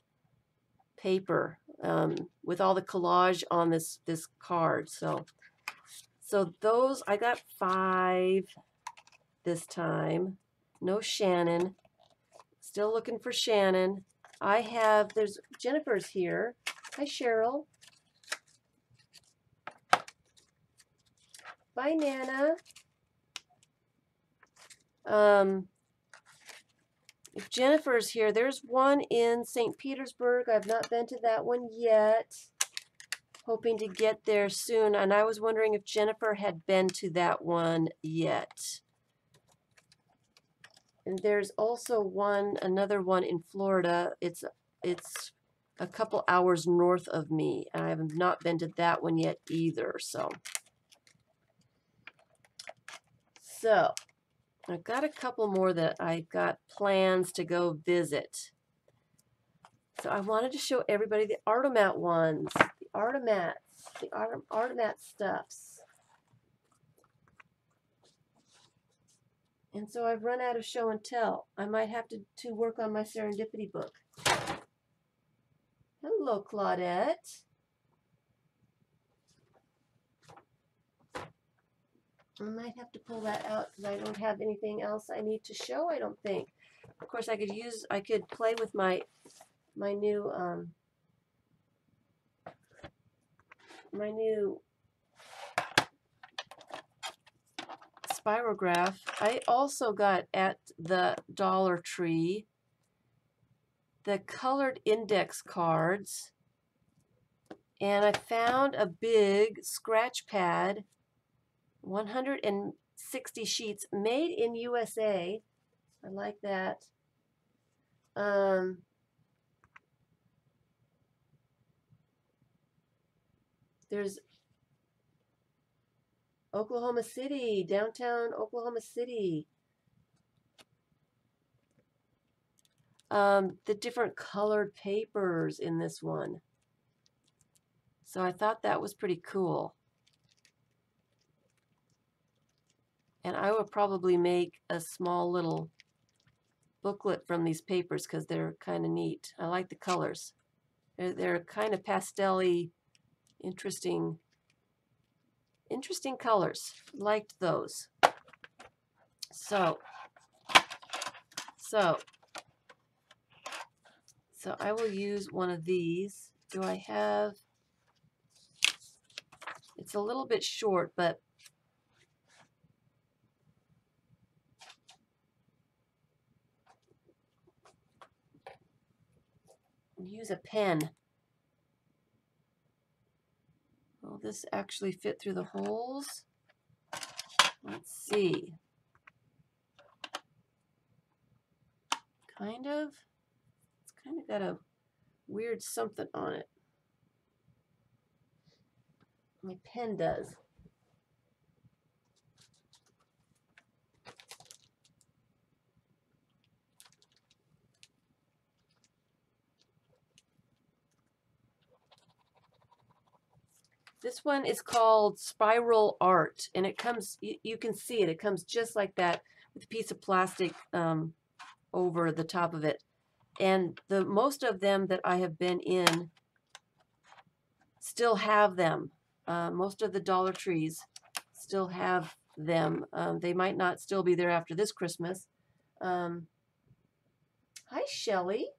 paper with all the collage on this card. So those I got 5 this time. No Shannon. Still looking for Shannon. There's Jennifer's here. Hi, Cheryl. Bye, Nana. If Jennifer's here, there's one in St. Petersburg. I've not been to that one yet. Hoping to get there soon. And I was wondering if Jennifer had been to that one yet. And there's also another one in Florida. It's a couple hours north of me, and I have not been to that one yet either. So I've got a couple more that I've got plans to go visit. So I wanted to show everybody the Artomat ones, the Artomat stuffs. And so I've run out of show and tell. I might have to work on my serendipity book. Hello, Claudette. I might have to pull that out because I don't have anything else I need to show, I don't think. Of course, I could play with my new Spirograph. I also got at the Dollar Tree the colored index cards, and I found a big scratch pad, 160 sheets, made in USA. I like that. There's Oklahoma City, downtown Oklahoma City. The different colored papers in this one. So I thought that was pretty cool. And I will probably make a small little booklet from these papers because they're kind of neat. I like the colors. They're kind of pastel-y, interesting colors. Liked those. So I will use one of these. Do I have? It's a little bit short, but use a pen. Will this actually fit through the holes? Let's see. Kind of. It's kind of got a weird something on it. My pen does. This one is called Spiral Art, and it comes, you can see it, it comes just like that with a piece of plastic over the top of it. And most of them that I have been in still have them. Most of the Dollar Trees still have them. They might not still be there after this Christmas. Hi, Shelley.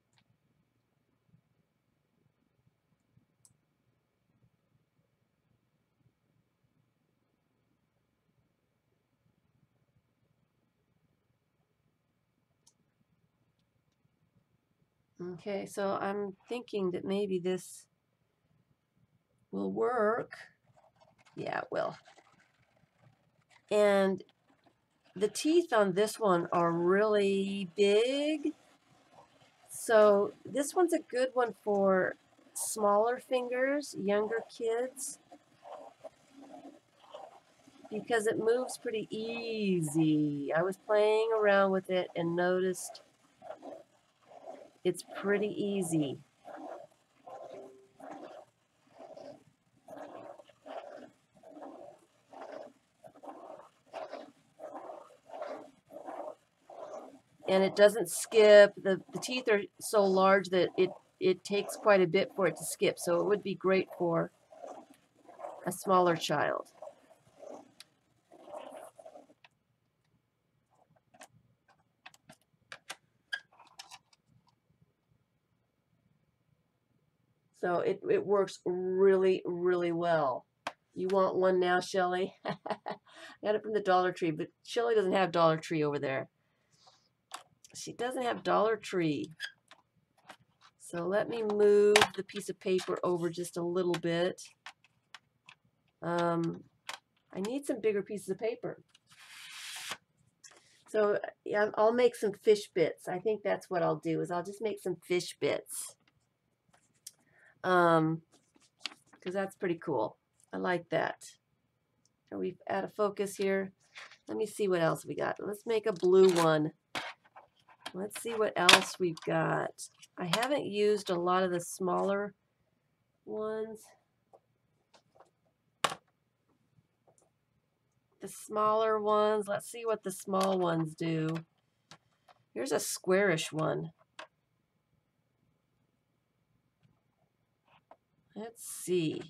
Okay, so I'm thinking that maybe this will work. Yeah, it will. And the teeth on this one are really big. So this one's a good one for smaller fingers, younger kids, because it moves pretty easy. I was playing around with it and noticed it's pretty easy. And it doesn't skip. The teeth are so large that it takes quite a bit for it to skip. So it would be great for a smaller child. So it works really, really well. You want one now, Shelly? I got it from the Dollar Tree, but Shelly doesn't have Dollar Tree over there. She doesn't have Dollar Tree. So let me move the piece of paper over just a little bit. I need some bigger pieces of paper. So yeah, I'll make some fish bits. I think that's what I'll do, is I'll just make some fish bits. Because that's pretty cool. I like that. Are we out of focus here? Let me see what else we got. Let's make a blue one. Let's see what else we've got. I haven't used a lot of the smaller ones. The smaller ones. Let's see what the small ones do. Here's a squarish one. Let's see.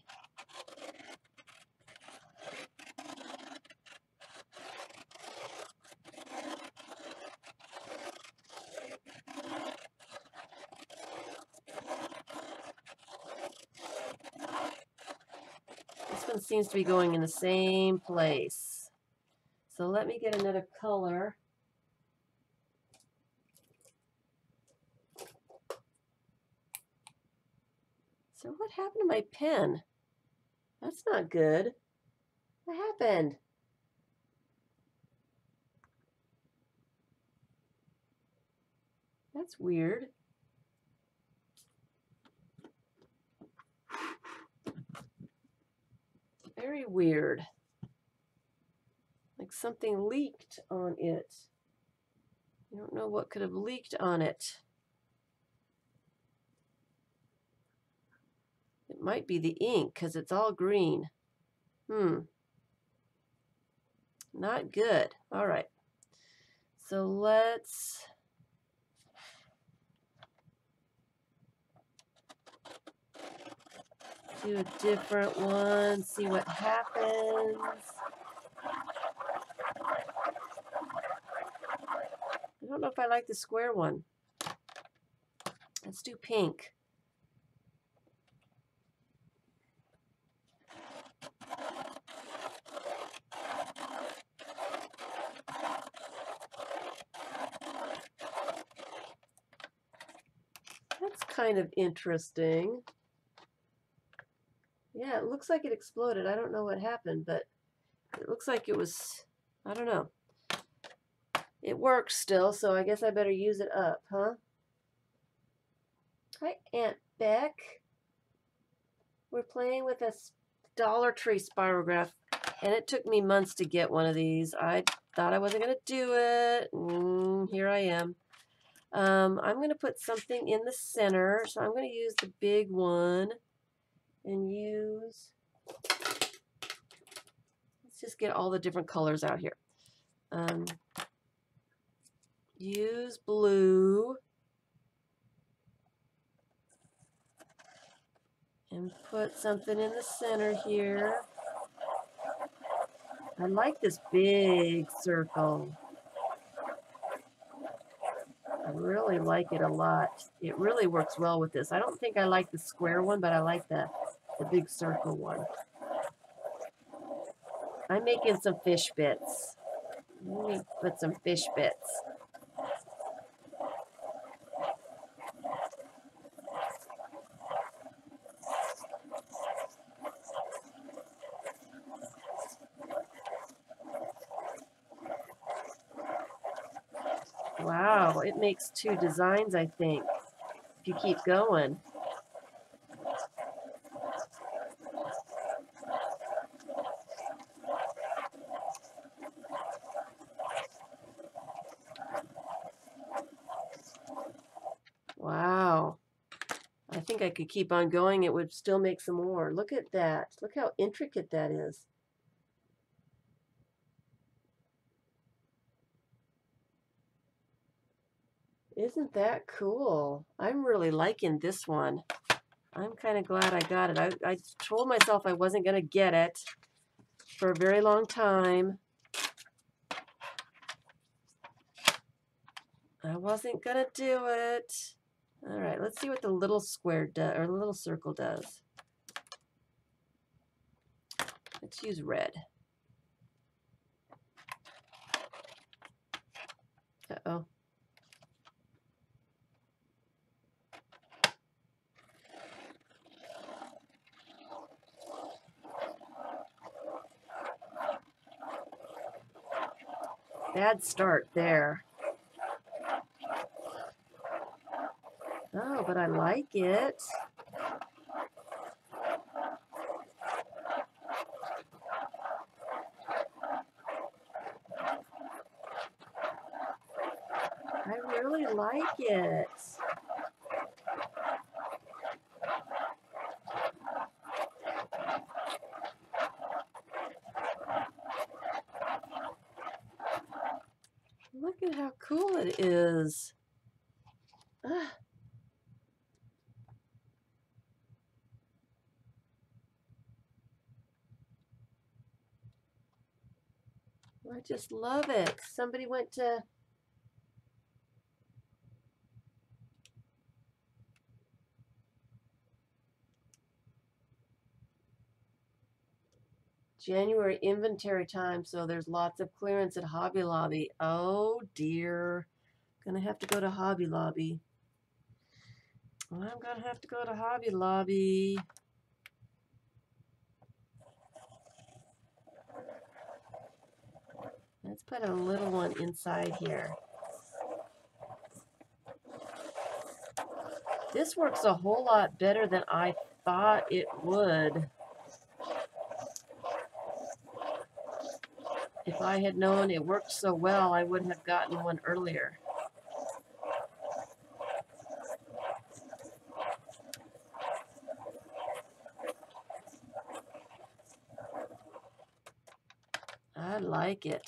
This one seems to be going in the same place. So let me get another color. So what happened to my pen? That's not good. What happened? That's weird. Very weird. Like something leaked on it. I don't know what could have leaked on it. It might be the ink because it's all green. Not good. All right. So let's do a different one, see what happens. I don't know if I like the square one. Let's do pink. That's kind of interesting. Yeah, it looks like it exploded. I don't know what happened, but it looks like it was, I don't know. It works still, so I guess I better use it up, huh? Hi, Aunt Beck. We're playing with a Dollar Tree Spirograph, and it took me months to get one of these. I thought I wasn't going to do it. Here I am. I'm going to put something in the center, so I'm going to use the big one and use, let's just get all the different colors out here. Use blue and put something in the center here. I like this big circle. I really like it a lot. It really works well with this. I don't think I like the square one, but I like the big circle one. I'm making some fish bits. Let me put some fish bits. Wow, it makes two designs, I think, if you keep going. think I could keep on going. It would still make some more. Look at that. Look how intricate that is. Isn't that cool? I'm really liking this one. I'm kind of glad I got it. I told myself I wasn't going to get it for a very long time. I wasn't going to do it. All right, let's see what the little square does, or the little circle does. Let's use red. Uh-oh. Bad start there. Oh, but I like it. I really like it. Look at how cool it is. Ah. I just love it. Somebody went to January inventory time, so there's lots of clearance at Hobby Lobby. Oh dear. Gonna have to go to Hobby Lobby. I'm gonna have to go to Hobby Lobby. Let's put a little one inside here. This works a whole lot better than I thought it would. If I had known it worked so well, I would have gotten one earlier. I like it.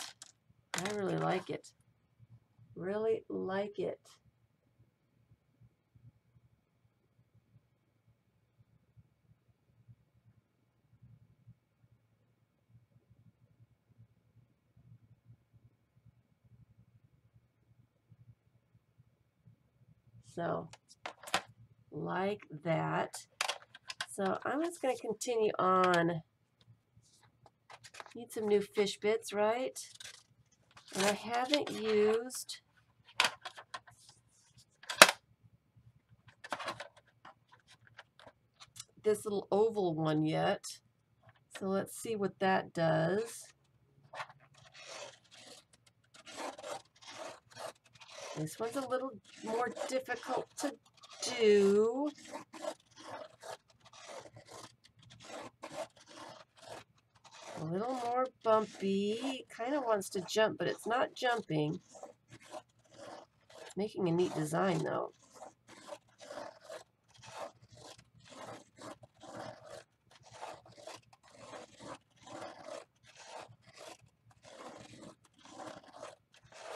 I really like it. Really like it. So, like that. So I'm just going to continue on. Need some new fish bits, right? And I haven't used this little oval one yet. So let's see what that does. This one's a little more difficult to do. A little more bumpy. Kind of wants to jump, but it's not jumping. It's making a neat design, though.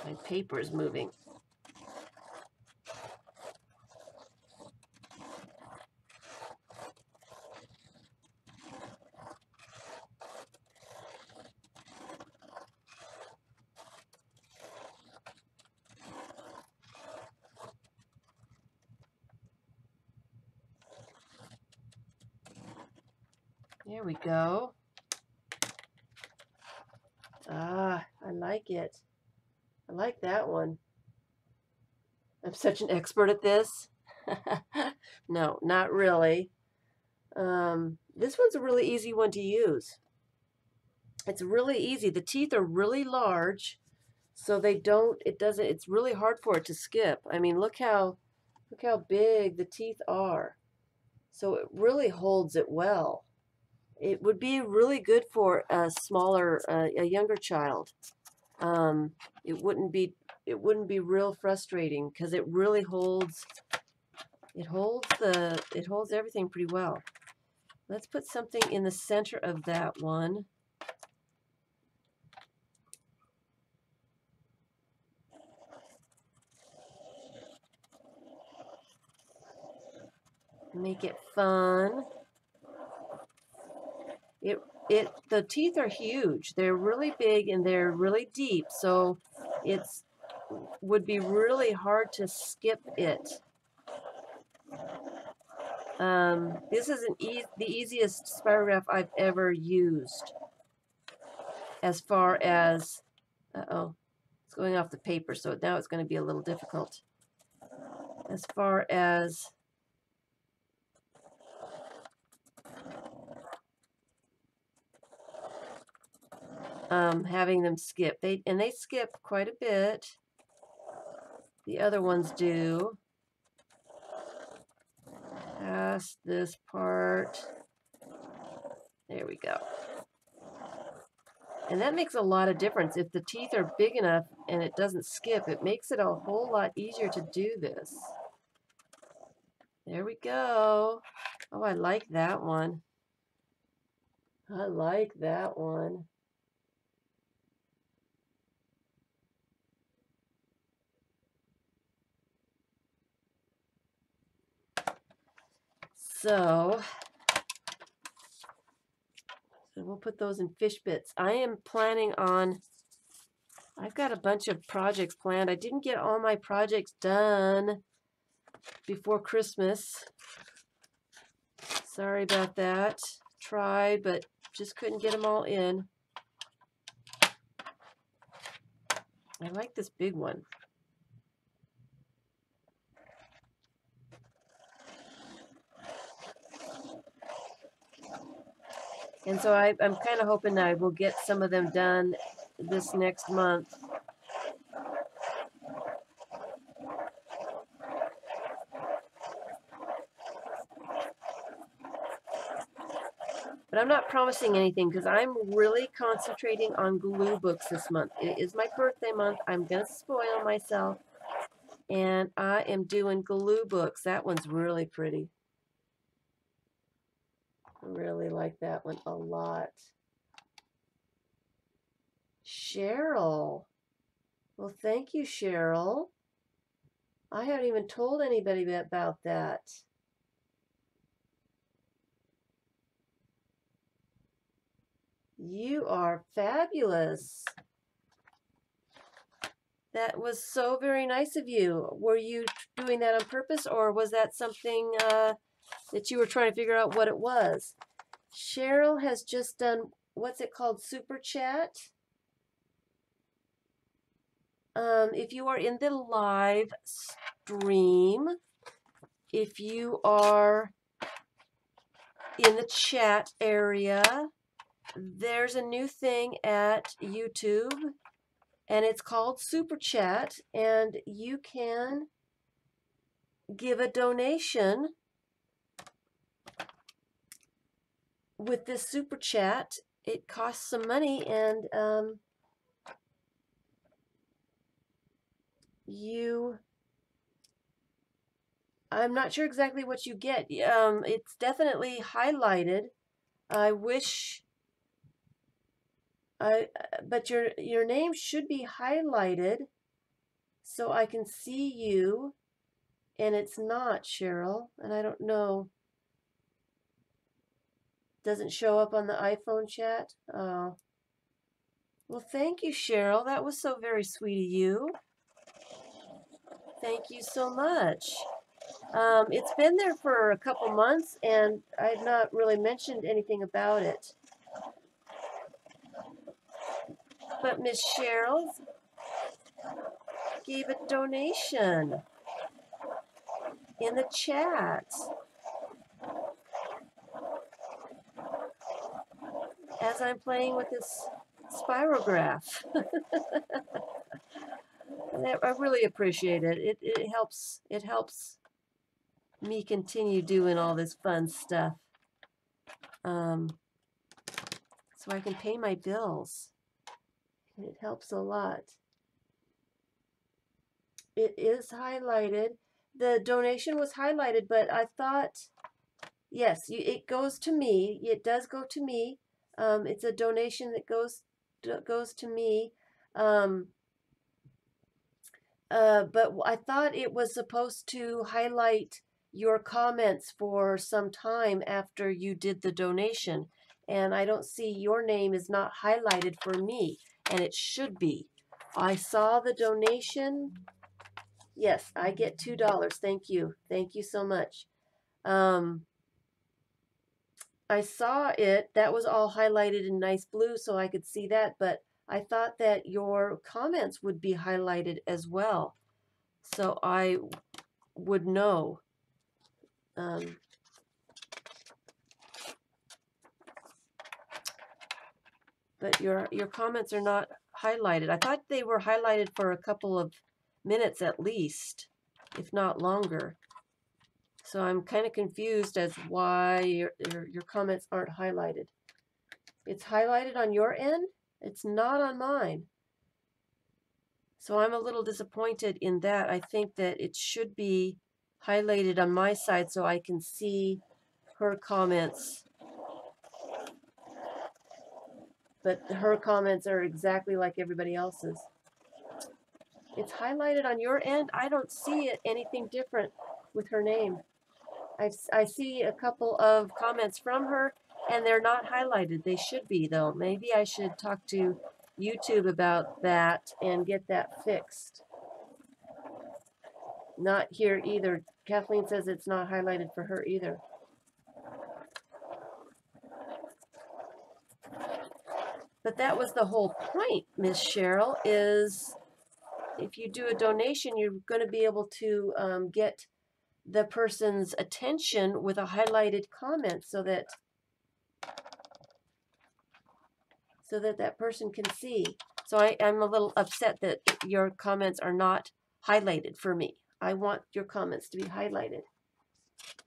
My paper is moving. There we go. Ah, I like it. I like that one. I'm such an expert at this. No, not really. This one's a really easy one to use. It's really easy. The teeth are really large, so it's really hard for it to skip. I mean, look how big the teeth are. So it really holds it well. It would be really good for a younger child. It wouldn't be real frustrating because it really holds It holds everything pretty well. Let's put something in the center of that one. Make it fun. The teeth are huge. They're really big and they're really deep, so it's would be really hard to skip it. This is the easiest spirograph I've ever used. As far as, it's going off the paper, so now it's going to be a little difficult. As far as having them skip. They skip quite a bit. The other ones do. Past this part. There we go. And that makes a lot of difference. If the teeth are big enough and it doesn't skip, it makes it a whole lot easier to do this. There we go. Oh, I like that one. I like that one. So we'll put those in fish bits. I am planning on, I've got a bunch of projects planned. I didn't get all my projects done before Christmas. Sorry about that. Tried, but just couldn't get them all in. I like this big one. And so I'm kind of hoping I will get some of them done this next month. But I'm not promising anything because I'm really concentrating on glue books this month. It is my birthday month. I'm going to spoil myself. And I am doing glue books. That one's really pretty. I really like that one a lot. Cheryl. Well, thank you, Cheryl. I haven't even told anybody about that. You are fabulous. That was so very nice of you. Were you doing that on purpose, or was that something that you were trying to figure out what it was? Cheryl has just done, what's it called, Super Chat? If you are in the live stream, if you are in the chat area, there's a new thing at YouTube, and it's called Super Chat, and you can give a donation with this Super Chat. It costs some money, and I'm not sure exactly what you get. It's definitely highlighted. I wish but your name should be highlighted so I can see you, and it's not, Cheryl, and I don't know. Doesn't show up on the iPhone chat? Oh. Well, thank you, Cheryl. That was so very sweet of you. Thank you so much. It's been there for a couple months, and I've not really mentioned anything about it. But Miss Cheryl gave a donation in the chat as I'm playing with this spirograph. I really appreciate it. It helps me continue doing all this fun stuff, so I can pay my bills. It helps a lot. It is highlighted. the donation was highlighted, but I thought, yes, it goes to me. It does go to me. It's a donation that goes to me. Um, but I thought it was supposed to highlight your comments for some time after you did the donation. And I don't see your name is not highlighted for me, and it should be. I saw the donation. Yes, I get $2. Thank you. Thank you so much. I saw it. That was all highlighted in nice blue so I could see that, but I thought that your comments would be highlighted as well, so I would know. But your comments are not highlighted. I thought they were highlighted for a couple of minutes at least, if not longer. So I'm kind of confused as why your comments aren't highlighted. It's highlighted on your end? It's not on mine. So I'm a little disappointed in that. I think that it should be highlighted on my side so I can see her comments. But her comments are exactly like everybody else's. It's highlighted on your end. I don't see it anything different with her name. I see a couple of comments from her, and they're not highlighted. They should be, though. Maybe I should talk to YouTube about that and get that fixed. Not here either. Kathleen says it's not highlighted for her either. But that was the whole point, Miss Cheryl, is if you do a donation, you're going to be able to get the person's attention with a highlighted comment so that that person can see. So I'm a little upset that your comments are not highlighted for me. I want your comments to be highlighted.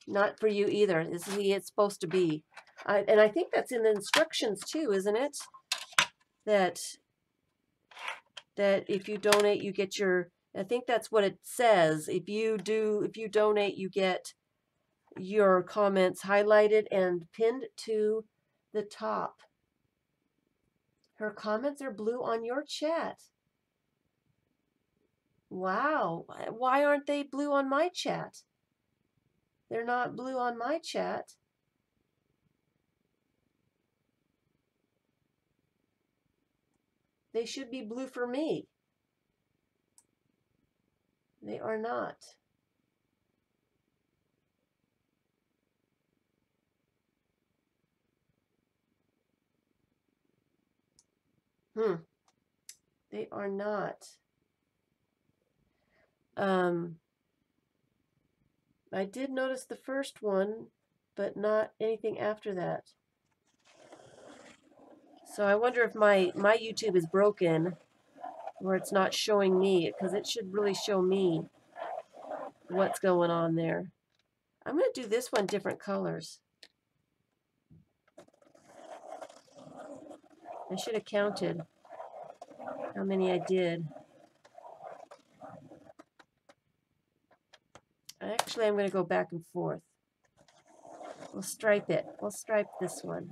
Not for you either. This is the it's supposed to be. And I think that's in the instructions too, isn't it? That if you donate, you get your, I think that's what it says. If you donate, you get your comments highlighted and pinned to the top. Her comments are blue on your chat. Wow. Why aren't they blue on my chat? They're not blue on my chat. They should be blue for me. They are not. They are not. I did notice the first one, but not anything after that. So I wonder if my YouTube is broken, or it's not showing me, because it should really show me what's going on there. I'm going to do this one different colors. I should have counted how many I did. Actually, I'm going to go back and forth. We'll stripe it. We'll stripe this one.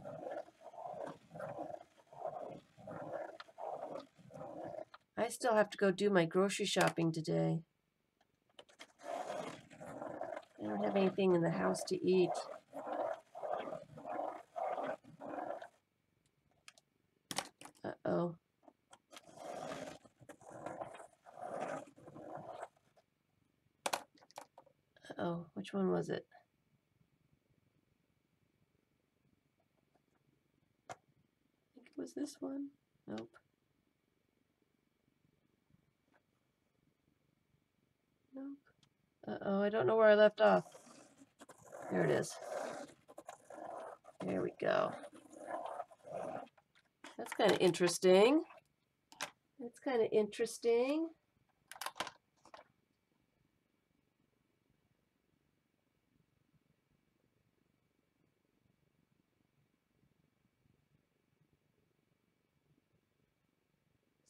I still have to go do my grocery shopping today. I don't have anything in the house to eat. Uh-oh. Uh-oh. Which one was it? I think it was this one. Nope. Nope. Uh-oh, I don't know where I left off. There it is. There we go. That's kind of interesting. That's kind of interesting.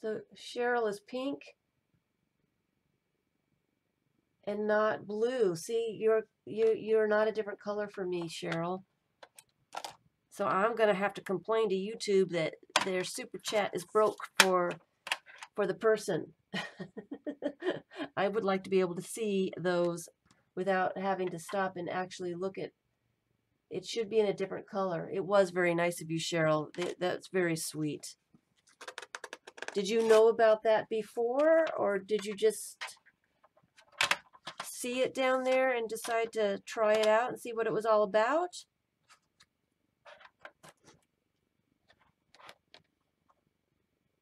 So Cheryl is pink. and not blue. See, you're not a different color for me, Cheryl. So I'm gonna have to complain to YouTube that their super chat is broke for the person. I would like to be able to see those without having to stop and actually look at. It should be in a different color. It was very nice of you, Cheryl. That's very sweet. Did you know about that before, or did you just see it down there and decide to try it out and see what it was all about?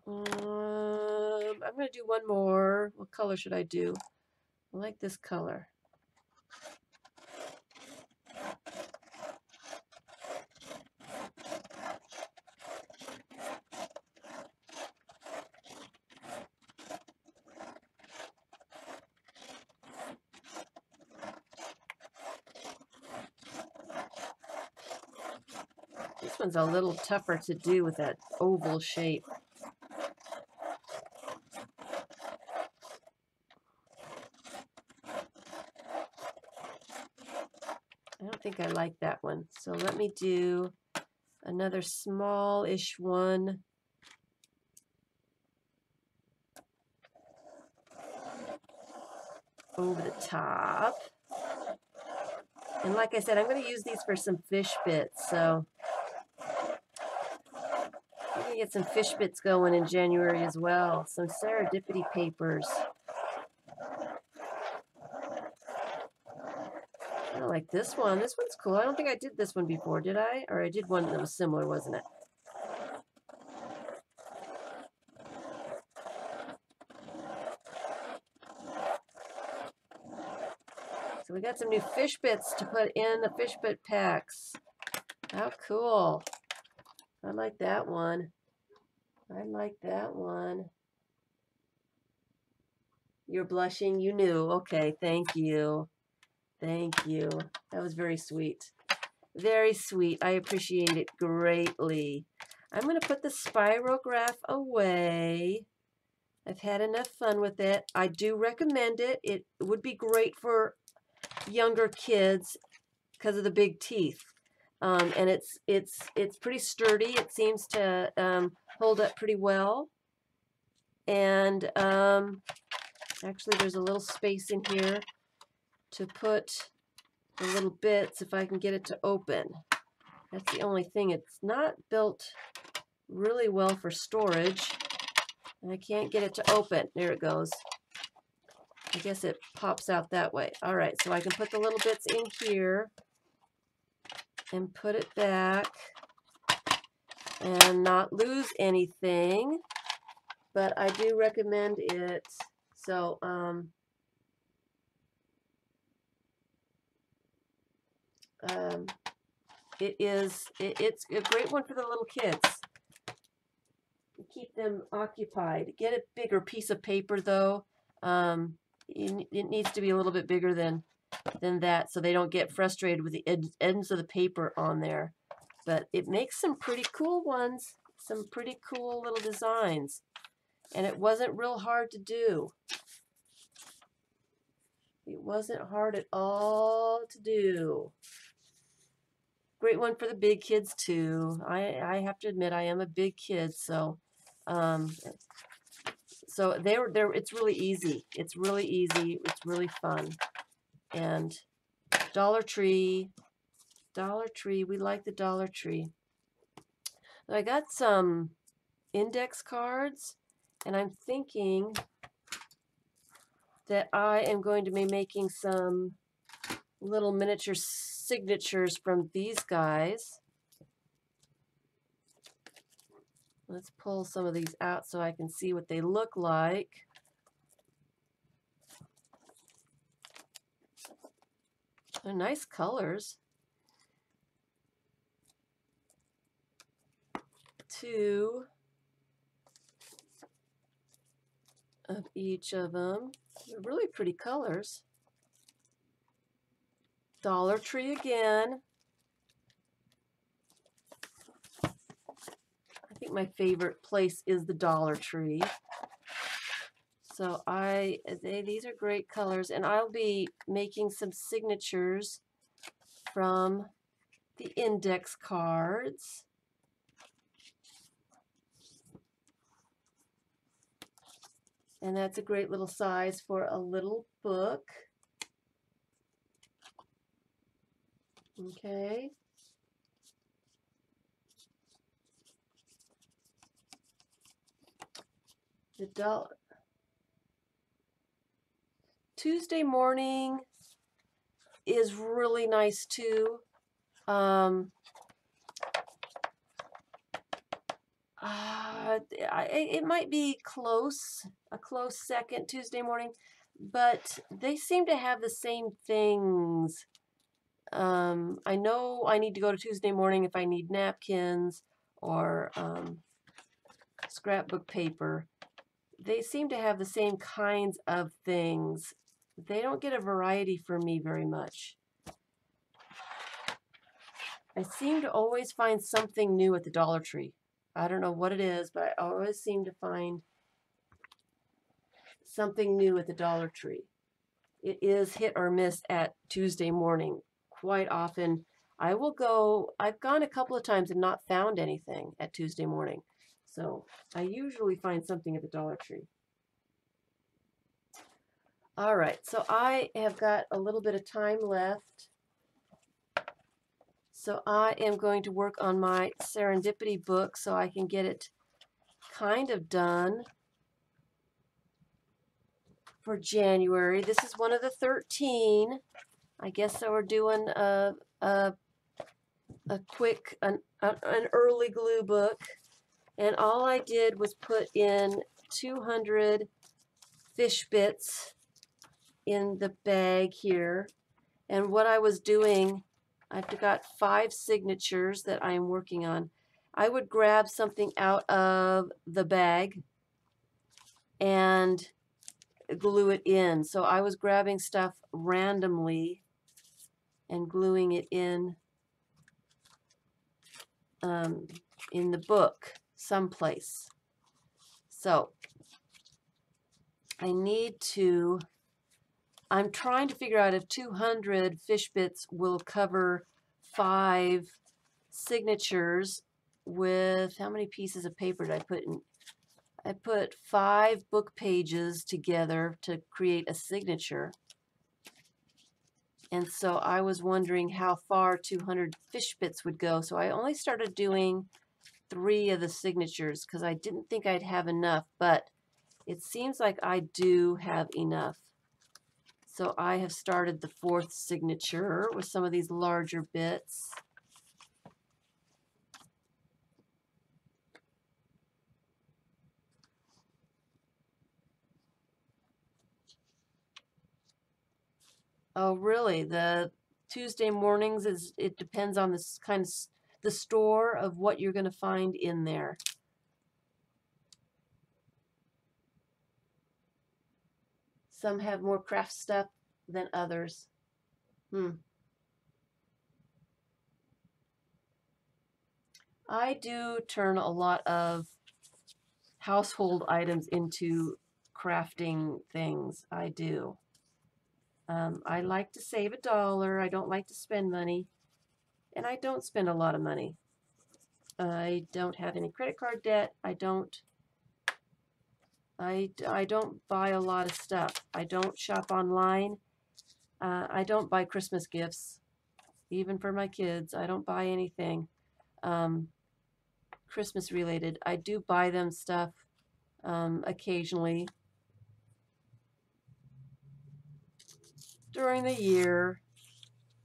I'm going to do one more. What color should I do? I like this color. This one's a little tougher to do with that oval shape. I don't think I like that one. So let me do another small-ish one. Over the top. And like I said, I'm going to use these for some fish bits. So I'm going to get some fish bits going in January as well. Some serendipity papers. I like this one. This one's cool. I don't think I did this one before, did I? Or I did one that was similar, wasn't it? So we got some new fish bits to put in the fish bit packs. How cool. I like that one. I like that one. You're blushing. You knew. Okay, thank you. Thank you. That was very sweet. Very sweet. I appreciate it greatly. I'm going to put the Spirograph away. I've had enough fun with it. I do recommend it. It would be great for younger kids because of the big teeth. And it's pretty sturdy. It seems to hold up pretty well. And actually, there's a little space in here to put the little bits if I can get it to open. That's the only thing. It's not built really well for storage. And I can't get it to open. There it goes. I guess it pops out that way. All right, so I can put the little bits in here and put it back and not lose anything. But I do recommend it. So, it's a great one for the little kids. Keep them occupied. Get a bigger piece of paper though. It needs to be a little bit bigger than that, so they don't get frustrated with the ends of the paper on there. But it makes some pretty cool ones, some pretty cool little designs, and it wasn't real hard to do. It wasn't hard at all to do. Great one for the big kids too. I have to admit I am a big kid, so so it's really easy. It's really easy. It's really fun. And Dollar Tree, we like the Dollar Tree. I got some index cards, and I'm thinking that I am going to be making some little miniature signatures from these guys. Let's pull some of these out so I can see what they look like. They're nice colors. Two of each of them. They're really pretty colors. Dollar Tree again. I think my favorite place is the Dollar Tree. So these are great colors, and I'll be making some signatures from the index cards. And that's a great little size for a little book. Okay. Tuesday morning is really nice too. It might be a close second Tuesday morning, but they seem to have the same things. I know I need to go to Tuesday morning if I need napkins or scrapbook paper. They seem to have the same kinds of things. They don't get a variety for me very much. I seem to always find something new at the Dollar Tree. I don't know what it is, but I always seem to find something new at the Dollar Tree. It is hit or miss at Tuesday morning. Quite often, I've gone a couple of times and not found anything at Tuesday morning. So I usually find something at the Dollar Tree. All right, so I have got a little bit of time left. So I am going to work on my serendipity book so I can get it kind of done for January. This is one of the 13. I guess so we're doing an early glue book. And all I did was put in 200 fish bits in the bag here. And what I was doing, I've got 5 signatures that I'm working on. I would grab something out of the bag and glue it in. So I was grabbing stuff randomly and gluing it in the book someplace. So I'm trying to figure out if 200 fish bits will cover 5 signatures with, how many pieces of paper did I put in? I put 5 book pages together to create a signature. And so I was wondering how far 200 fish bits would go. So I only started doing 3 of the signatures because I didn't think I'd have enough, but it seems like I do have enough. So I have started the 4th signature with some of these larger bits. Oh, really? The Tuesday mornings it depends on this kind of the store of what you're going to find in there. Some have more craft stuff than others. I do turn a lot of household items into crafting things. I do. I like to save $1. I don't like to spend money. And I don't spend a lot of money. I don't have any credit card debt. I don't buy a lot of stuff. I don't shop online. I don't buy Christmas gifts, even for my kids. I don't buy anything Christmas related. I do buy them stuff occasionally during the year,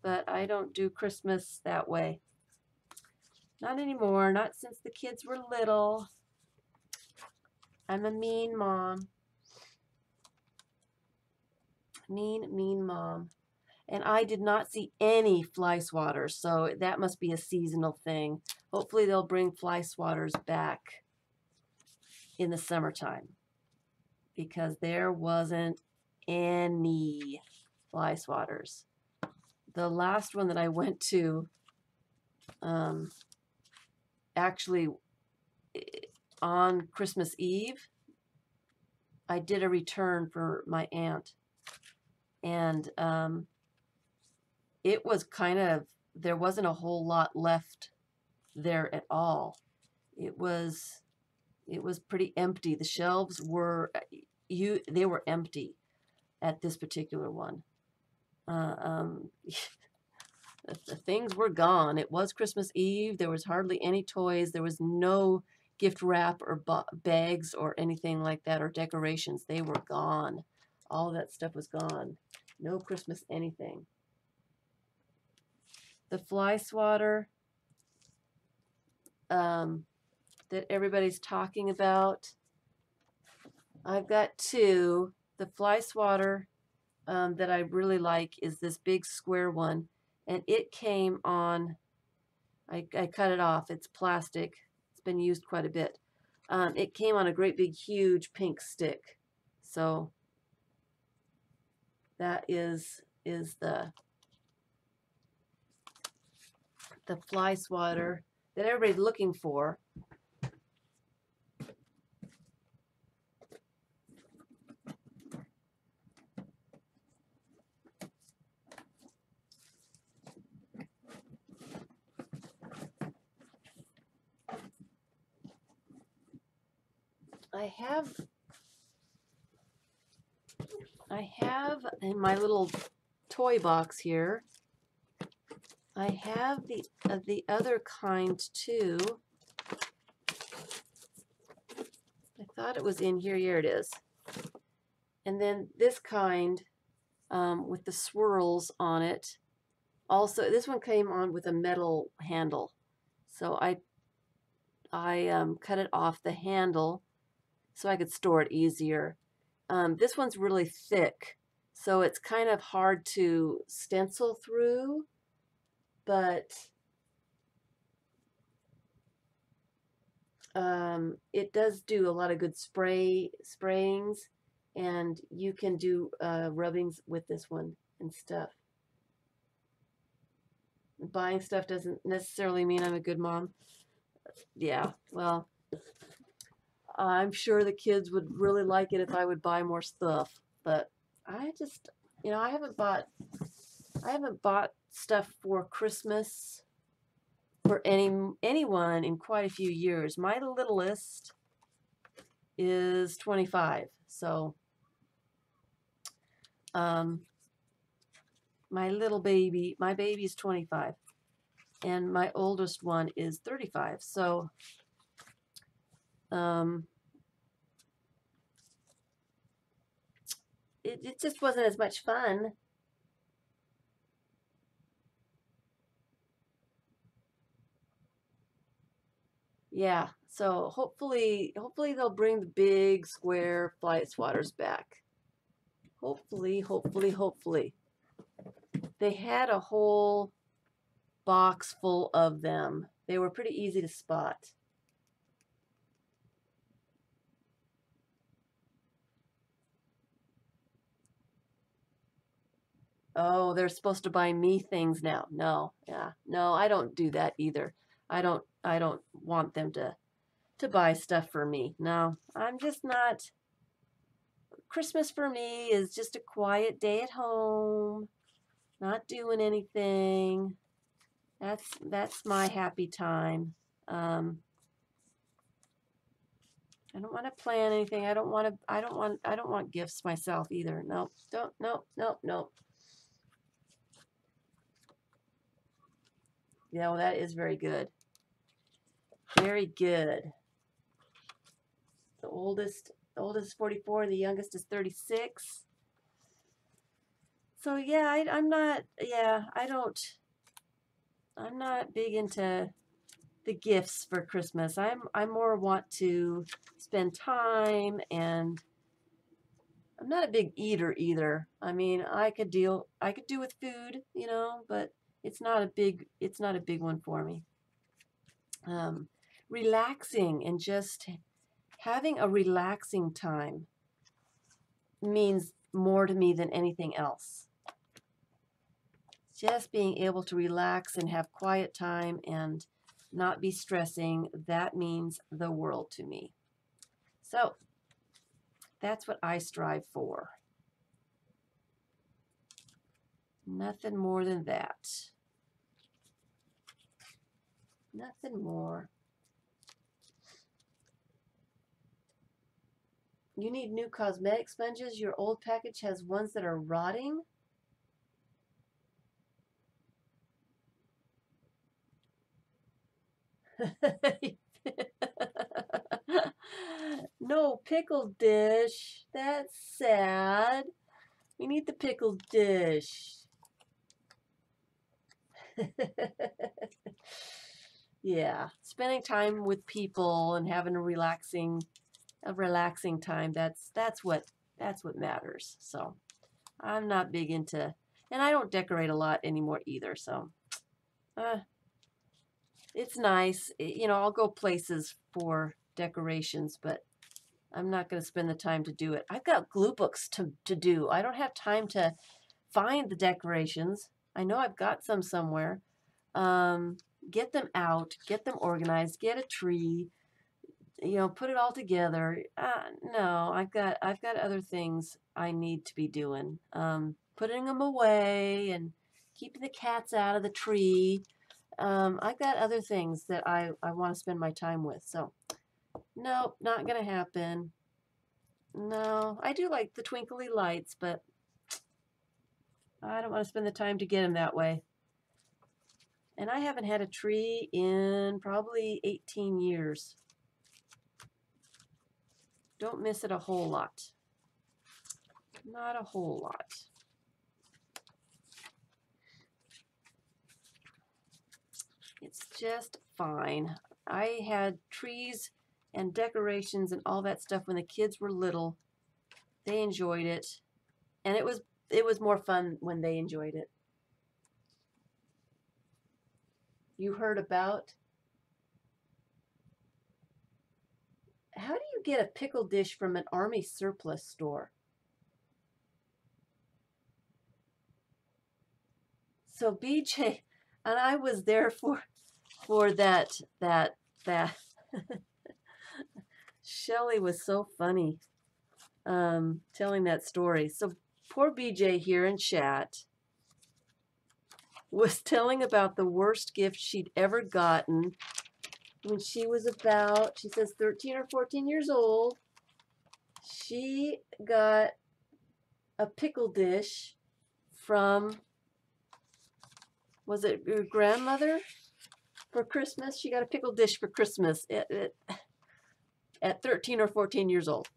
but I don't do Christmas that way. Not anymore, not since the kids were little. I'm a mean mom. Mean mom. And I did not see any fly swatters, so that must be a seasonal thing. Hopefully they'll bring fly swatters back in the summertime, because there wasn't any fly swatters. The last one that I went to, actually on Christmas Eve, I did a return for my aunt, and it was kind of, there wasn't a whole lot left there at all. It was pretty empty. The shelves were they were empty at this particular one. The things were gone. It was Christmas Eve. There was hardly any toys. There was no gift wrap or bags or anything like that, or decorations. They were gone. All of that stuff was gone. No Christmas anything. The fly swatter that everybody's talking about, I've got two. The fly swatter that I really like is this big square one, and it came on, I cut it off. It's plastic. It's been used quite a bit. It came on a great big huge pink stick. So that is the fly swatter that everybody's looking for. I have in my little toy box here, I have the other kind too. I thought it was in here. Here it is. And then this kind with the swirls on it. Also, this one came on with a metal handle. So I cut it off the handle so I could store it easier. This one's really thick, so it's kind of hard to stencil through, but it does do a lot of good sprayings, and you can do rubbings with this one and stuff. Buying stuff doesn't necessarily mean I'm a good mom. Yeah, well, I'm sure the kids would really like it if I would buy more stuff, but I just, I haven't bought stuff for Christmas for anyone in quite a few years. My littlest is 25, so my baby's 25, and my oldest one is 35. So it just wasn't as much fun. Yeah, so hopefully they'll bring the big square fly swatters back. Hopefully. They had a whole box full of them. They were pretty easy to spot. Oh, they're supposed to buy me things now. No, yeah, no, I don't do that either. I don't want them to buy stuff for me. No, I'm just not. Christmas for me is just a quiet day at home, not doing anything. That's my happy time. I don't want to plan anything. I don't want gifts myself either. Nope. Nope. Yeah, well, that is very good. Very good. The oldest is 44, the youngest is 36. So yeah, I'm not big into the gifts for Christmas. I more want to spend time, and I'm not a big eater either. I mean, I could do with food, but it's not a big one for me. Relaxing and just having a relaxing time means more to me than anything else. Just being able to relax and have quiet time and not be stressing, that means the world to me. So That's what I strive for. Nothing more than that. Nothing more. You need new cosmetic sponges. Your old package has ones that are rotting. No pickle dish. That's sad. We need the pickle dish. Yeah, spending time with people and having a relaxing time. That's what matters. So I'm not big into, and I don't decorate a lot anymore either. So it's nice, you know. I'll go places for decorations, but I'm not going to spend the time to do it. I've got glue books to do. I don't have time to find the decorations. I know I've got some somewhere. Get them out, get them organized, get a tree, you know, put it all together. No, I've got other things I need to be doing. Putting them away and keeping the cats out of the tree. I've got other things that I want to spend my time with. So, nope, not going to happen. No, I do like the twinkly lights, but I don't want to spend the time to get them that way. And I haven't had a tree in probably 18 years. Don't miss it a whole lot. Not a whole lot. It's just fine. I had trees and decorations and all that stuff when the kids were little. They enjoyed it. And it was more fun when they enjoyed it. You heard about? How do you get a pickle dish from an army surplus store? So BJ, and I was there for that. Shelley was so funny telling that story. So poor BJ here in chat was telling about the worst gift she'd ever gotten when she was about, she says 13 or 14 years old. She got a pickle dish from, was it your grandmother for Christmas? She got a pickle dish for Christmas at 13 or 14 years old.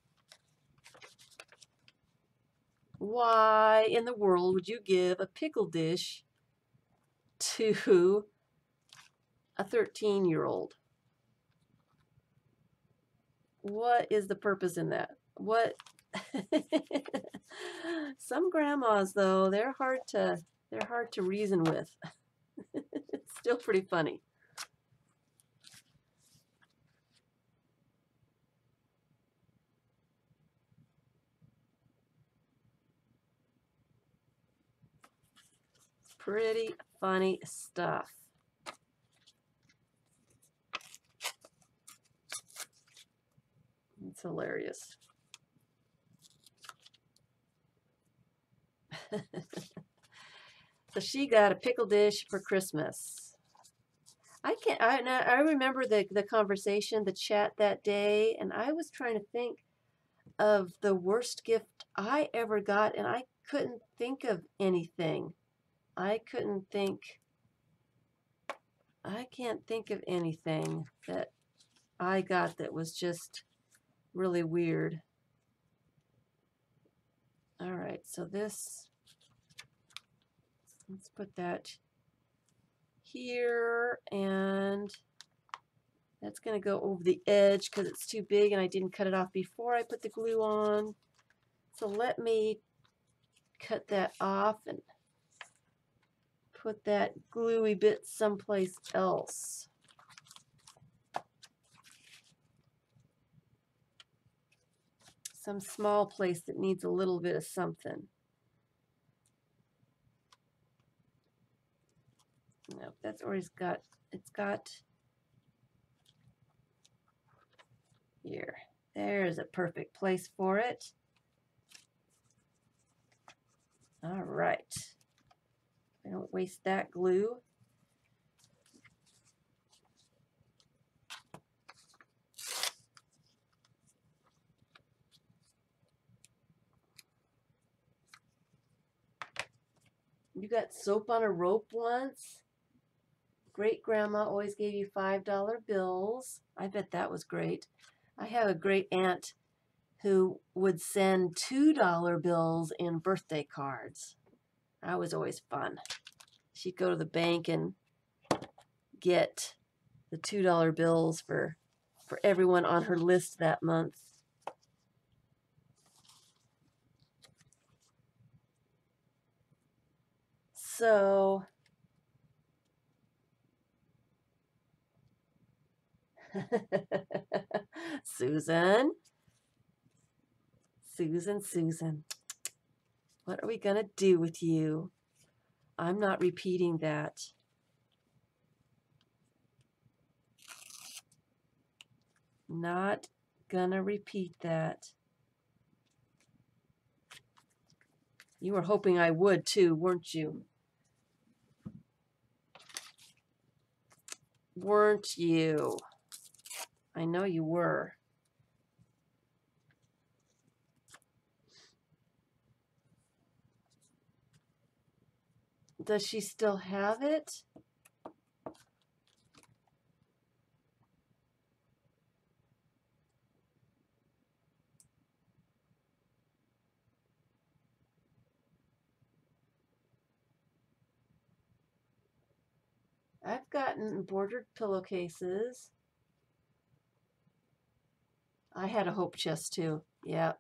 Why in the world would you give a pickle dish to a 13-year-old? What is the purpose in that? What? Some grandmas, though, they're hard to reason with. It's still pretty funny. Pretty funny stuff. It's hilarious. So she got a pickle dish for Christmas. I remember the conversation, the chat that day, and I was trying to think of the worst gift I ever got, and I couldn't think of anything. I can't think of anything that I got that was just really weird. All right, so this, let's put that here, and that's going to go over the edge because it's too big and I didn't cut it off before I put the glue on. So let me cut that off and put that gluey bit someplace else. Some small place that needs a little bit of something. No, that's where it's got here. There's a perfect place for it. All right. I don't waste that glue. You got soap on a rope once? Great grandma always gave you $5 bills. I bet that was great. I have a great aunt who would send $2 bills in birthday cards. That was always fun. She'd go to the bank and get the $2 bills for everyone on her list that month. So Susan, what are we gonna do with you? I'm not repeating that. Not gonna repeat that. You were hoping I would too, weren't you? Weren't you? I know you were. Does she still have it? I've gotten embroidered pillowcases. I had a hope chest too. Yeah.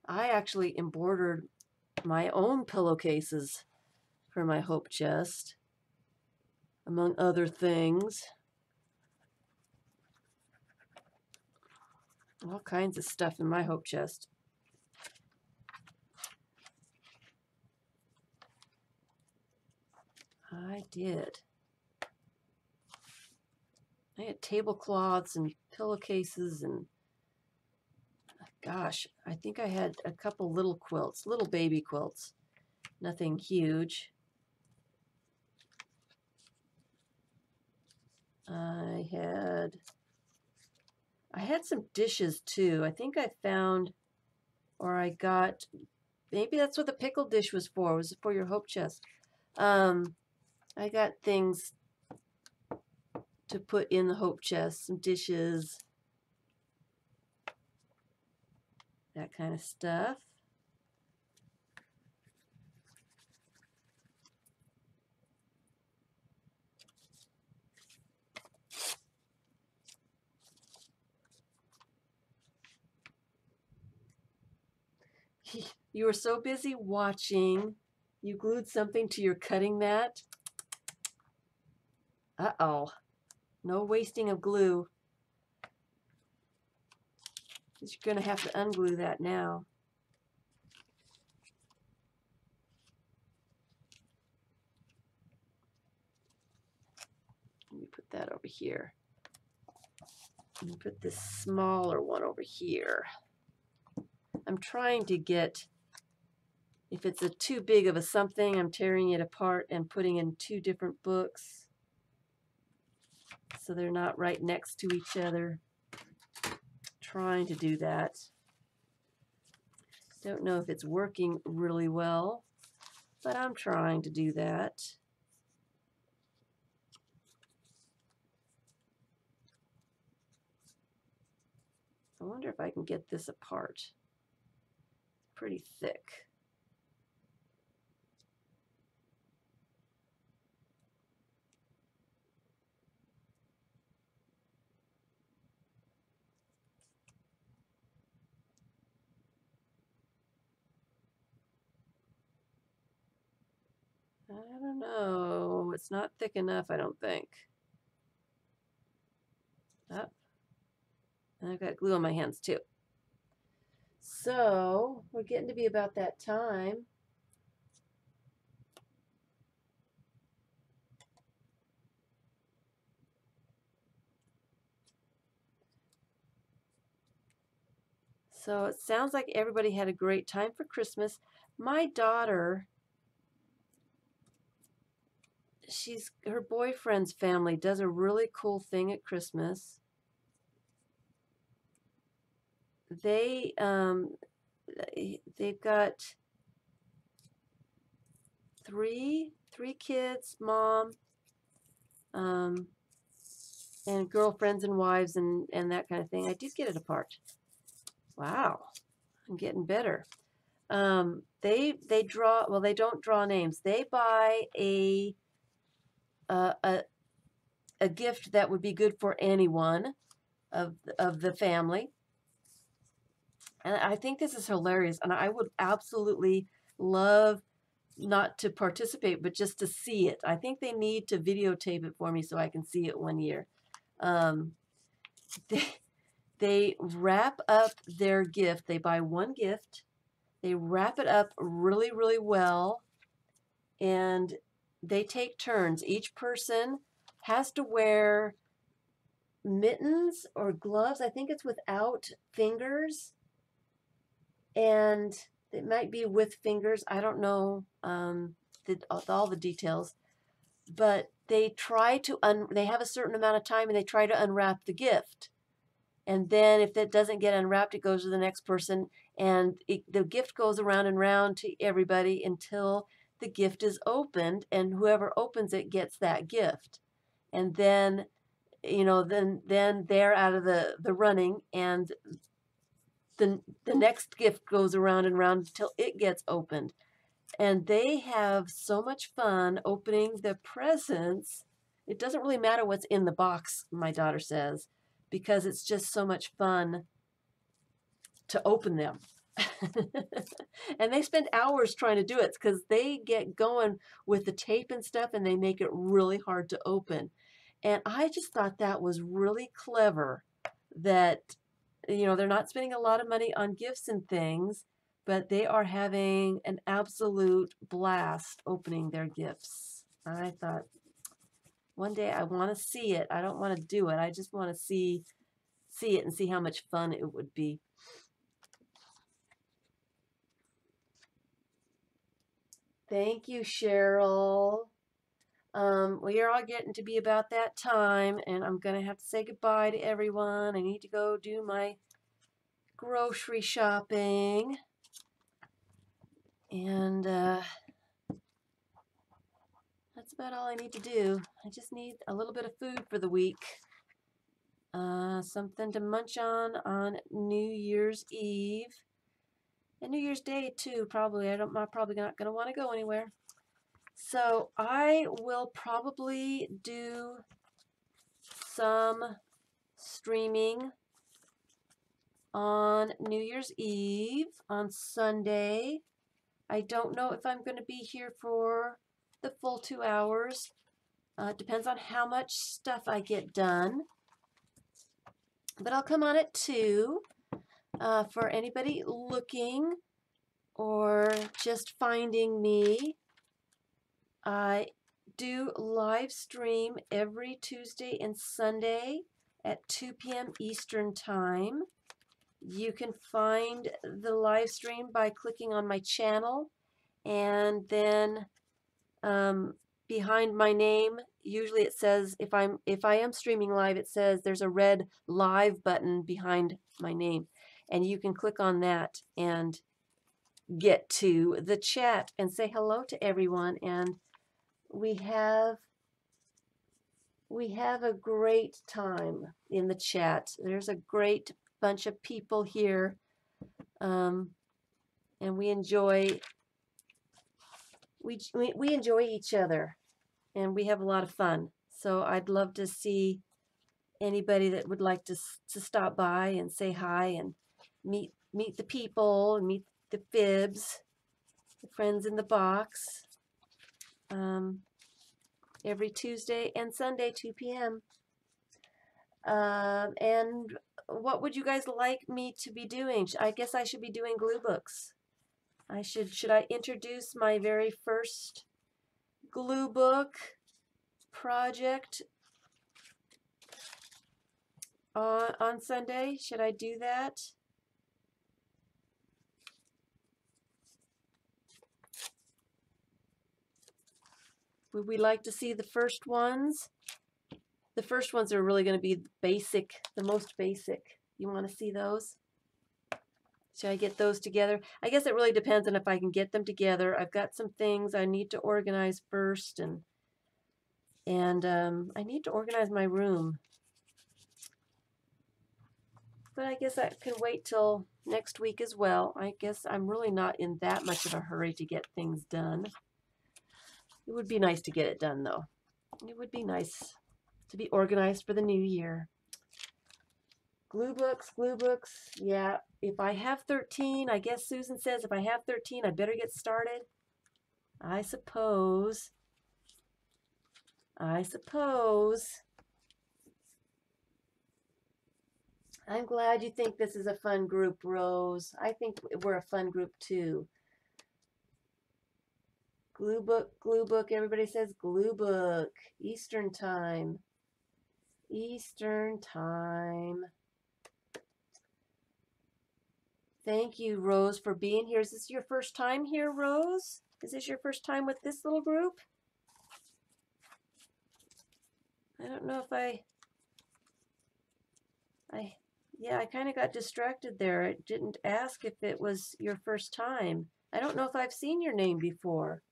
I actually embroidered my own pillowcases for my hope chest, among other things. All kinds of stuff in my hope chest. I did. I had tablecloths and pillowcases and, gosh, I think I had a couple little quilts, little baby quilts. Nothing huge. I had some dishes too. I think I found, or I got, maybe that's what the pickle dish was for. It was for your hope chest. I got things to put in the hope chest, some dishes, that kind of stuff. You were so busy watching, you glued something to your cutting mat. Uh-oh. No wasting of glue. You're going to have to unglue that now. Let me put that over here. Let me put this smaller one over here. I'm trying to get, if it's a too big of a something, I'm tearing it apart and putting in two different books so they're not right next to each other. Trying to do that. Don't know if it's working really well, but I'm trying to do that. I wonder if I can get this apart. Pretty thick. I don't know. It's not thick enough, I don't think. Oh. And I've got glue on my hands too. So we're getting to be about that time. So it sounds like everybody had a great time for Christmas. My daughter, her boyfriend's family does a really cool thing at Christmas. They've got three kids, mom, and girlfriends and wives and that kind of thing. I did get it apart. Wow, I'm getting better. They draw, well, they don't draw names. They buy a gift that would be good for anyone of the family. And I think this is hilarious, and I would absolutely love not to participate, but just to see it. I think they need to videotape it for me so I can see it one year. They wrap up their gift. They buy one gift. They wrap it up really, really well, and they take turns. Each person has to wear mittens or gloves. I think it's without fingers, and it might be with fingers. I don't know all the details, but they try to they have a certain amount of time, and they try to unwrap the gift. And then if it doesn't get unwrapped, it goes to the next person, and the gift goes around and round to everybody until the gift is opened, and whoever opens it gets that gift. And then, you know, then they're out of the running, and the next gift goes around and round until it gets opened. And they have so much fun opening the presents. It doesn't really matter what's in the box, my daughter says, because it's just so much fun to open them. And they spend hours trying to do it because they get going with the tape and stuff, and they make it really hard to open. And I just thought that was really clever that, you know, they're not spending a lot of money on gifts and things, but they are having an absolute blast opening their gifts. I thought, one day I want to see it. I don't want to do it. I just want to see it and see how much fun it would be. Thank you, Cheryl. We are all getting to be about that time, and I'm going to have to say goodbye to everyone. I need to go do my grocery shopping. And that's about all I need to do. I just need a little bit of food for the week. Something to munch on New Year's Eve. And New Year's Day too, probably. I'm probably not going to want to go anywhere. So I will probably do some streaming on New Year's Eve on Sunday. I don't know if I'm going to be here for the full 2 hours. It depends on how much stuff I get done. But I'll come on at 2 for anybody looking or just finding me. I do live stream every Tuesday and Sunday at 2 p.m. Eastern Time. You can find the live stream by clicking on my channel, and then behind my name, usually it says, if I am streaming live, it says there's a red live button behind my name, and you can click on that and get to the chat and say hello to everyone. And we have a great time in the chat. There's a great bunch of people here, and we enjoy each other, and we have a lot of fun. So I'd love to see anybody that would like to stop by and say hi and meet the people and meet the FIBS, the friends in the box, every Tuesday and Sunday, 2 p.m. And what would you guys like me to be doing? I guess I should be doing glue books. Should I introduce my very first glue book project on Sunday? Should I do that? Would we like to see the first ones? The first ones are really going to be basic, the most basic. You want to see those? Should I get those together? I guess it really depends on if I can get them together. I've got some things I need to organize first, and I need to organize my room. But I guess I can wait till next week as well. I guess I'm really not in that much of a hurry to get things done. It would be nice to get it done, though. It would be nice to be organized for the new year. Glue books, glue books. Yeah, if I have 13, I guess Susan says if I have 13, I better get started. I suppose. I'm glad you think this is a fun group, Rose. I think we're a fun group too. Glue book. Everybody says glue book. Eastern time. Eastern time. Thank you, Rose, for being here. Is this your first time here, Rose? Is this your first time with this little group? I don't know if yeah, I kind of got distracted there. I didn't ask if it was your first time. I don't know if I've seen your name before.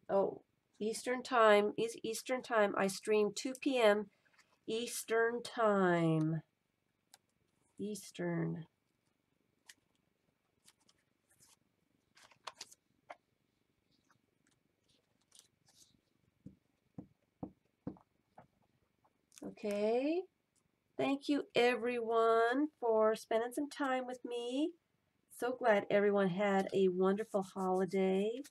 Oh, Eastern time. Eastern time. I stream 2 p.m. Eastern time. Eastern. Okay. Thank you, everyone, for spending some time with me. So glad everyone had a wonderful holiday.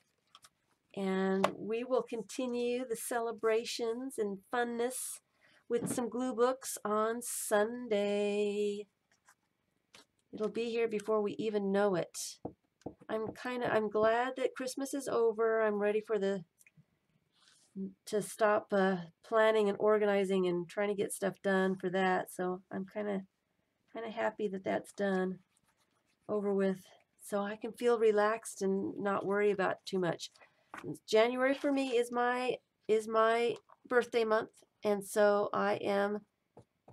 And we will continue the celebrations and funness with some glue books on Sunday. It'll be here before we even know it. I'm glad that Christmas is over. I'm ready for to stop planning and organizing and trying to get stuff done for that. So I'm kind of happy that that's done, over with, so I can feel relaxed and not worry about too much. January for me is my birthday month, and so I am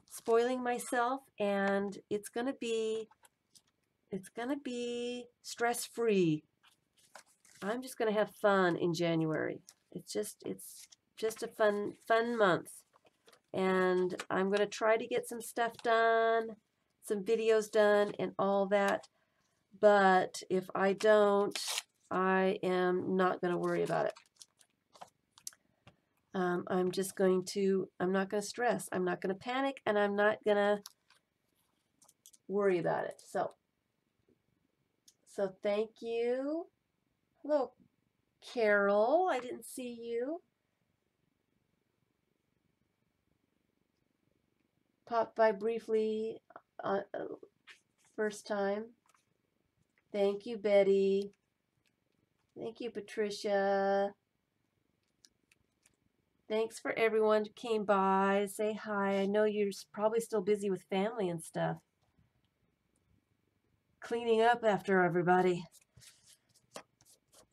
spoiling myself, and it's gonna be stress-free. I'm just gonna have fun in January. It's just a fun month, and I'm gonna try to get some stuff done, some videos done, and all that. But if I don't, I am not going to worry about it. I'm not going to stress. I'm not going to panic, and I'm not going to worry about it. So thank you. Hello, Carol. I didn't see you. Popped by briefly first time. Thank you, Betty. Thank you, Patricia. Thanks for everyone who came by to say hi. I know you're probably still busy with family and stuff. Cleaning up after everybody.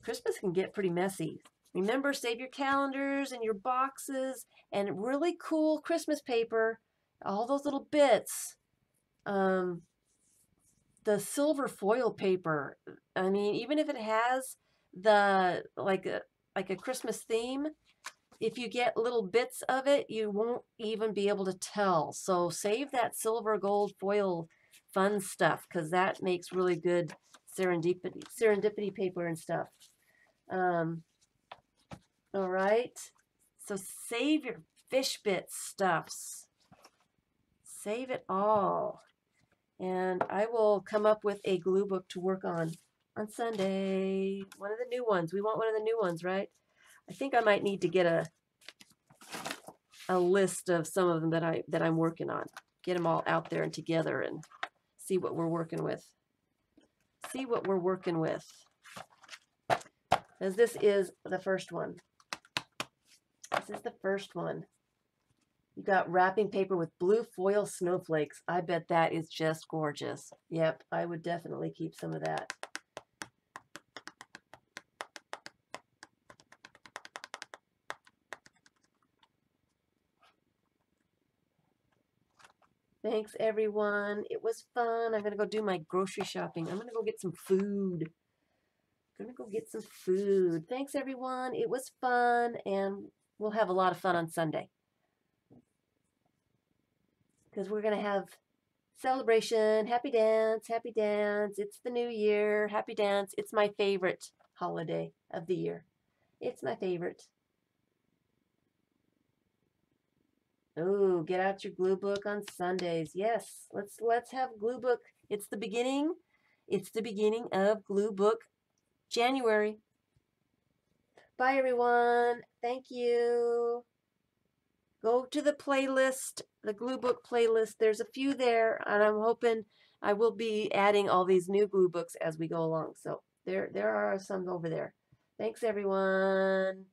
Christmas can get pretty messy. Remember, save your calendars and your boxes and really cool Christmas paper. All those little bits. The silver foil paper. I mean, even if it has the like a Christmas theme, if you get little bits of it, you won't even be able to tell. So save that silver gold foil fun stuff, because that makes really good serendipity paper and stuff. All right. So save your fish bits stuffs. Save it all. And I will come up with a glue book to work on Sunday. One of the new ones. We want one of the new ones, right? I think I might need to get a list of some of them that I'm working on. Get them all out there and together and see what we're working with. See what we're working with. Because this is the first one. This is the first one. You got wrapping paper with blue foil snowflakes. I bet that is just gorgeous. Yep, I would definitely keep some of that. Thanks, everyone. It was fun. I'm going to go do my grocery shopping. I'm going to go get some food. I'm going to go get some food. Thanks, everyone. It was fun, and we'll have a lot of fun on Sunday. Because we're going to have celebration, happy dance, happy dance. It's the new year, happy dance. It's my favorite holiday of the year. It's my favorite. Oh, get out your glue book on Sundays. Yes, let's have glue book. It's the beginning. It's the beginning of glue book January. Bye, everyone. Thank you. Go to the playlist, the glue book playlist. There's a few there, and I'm hoping I will be adding all these new glue books as we go along. So there are some over there. Thanks, everyone.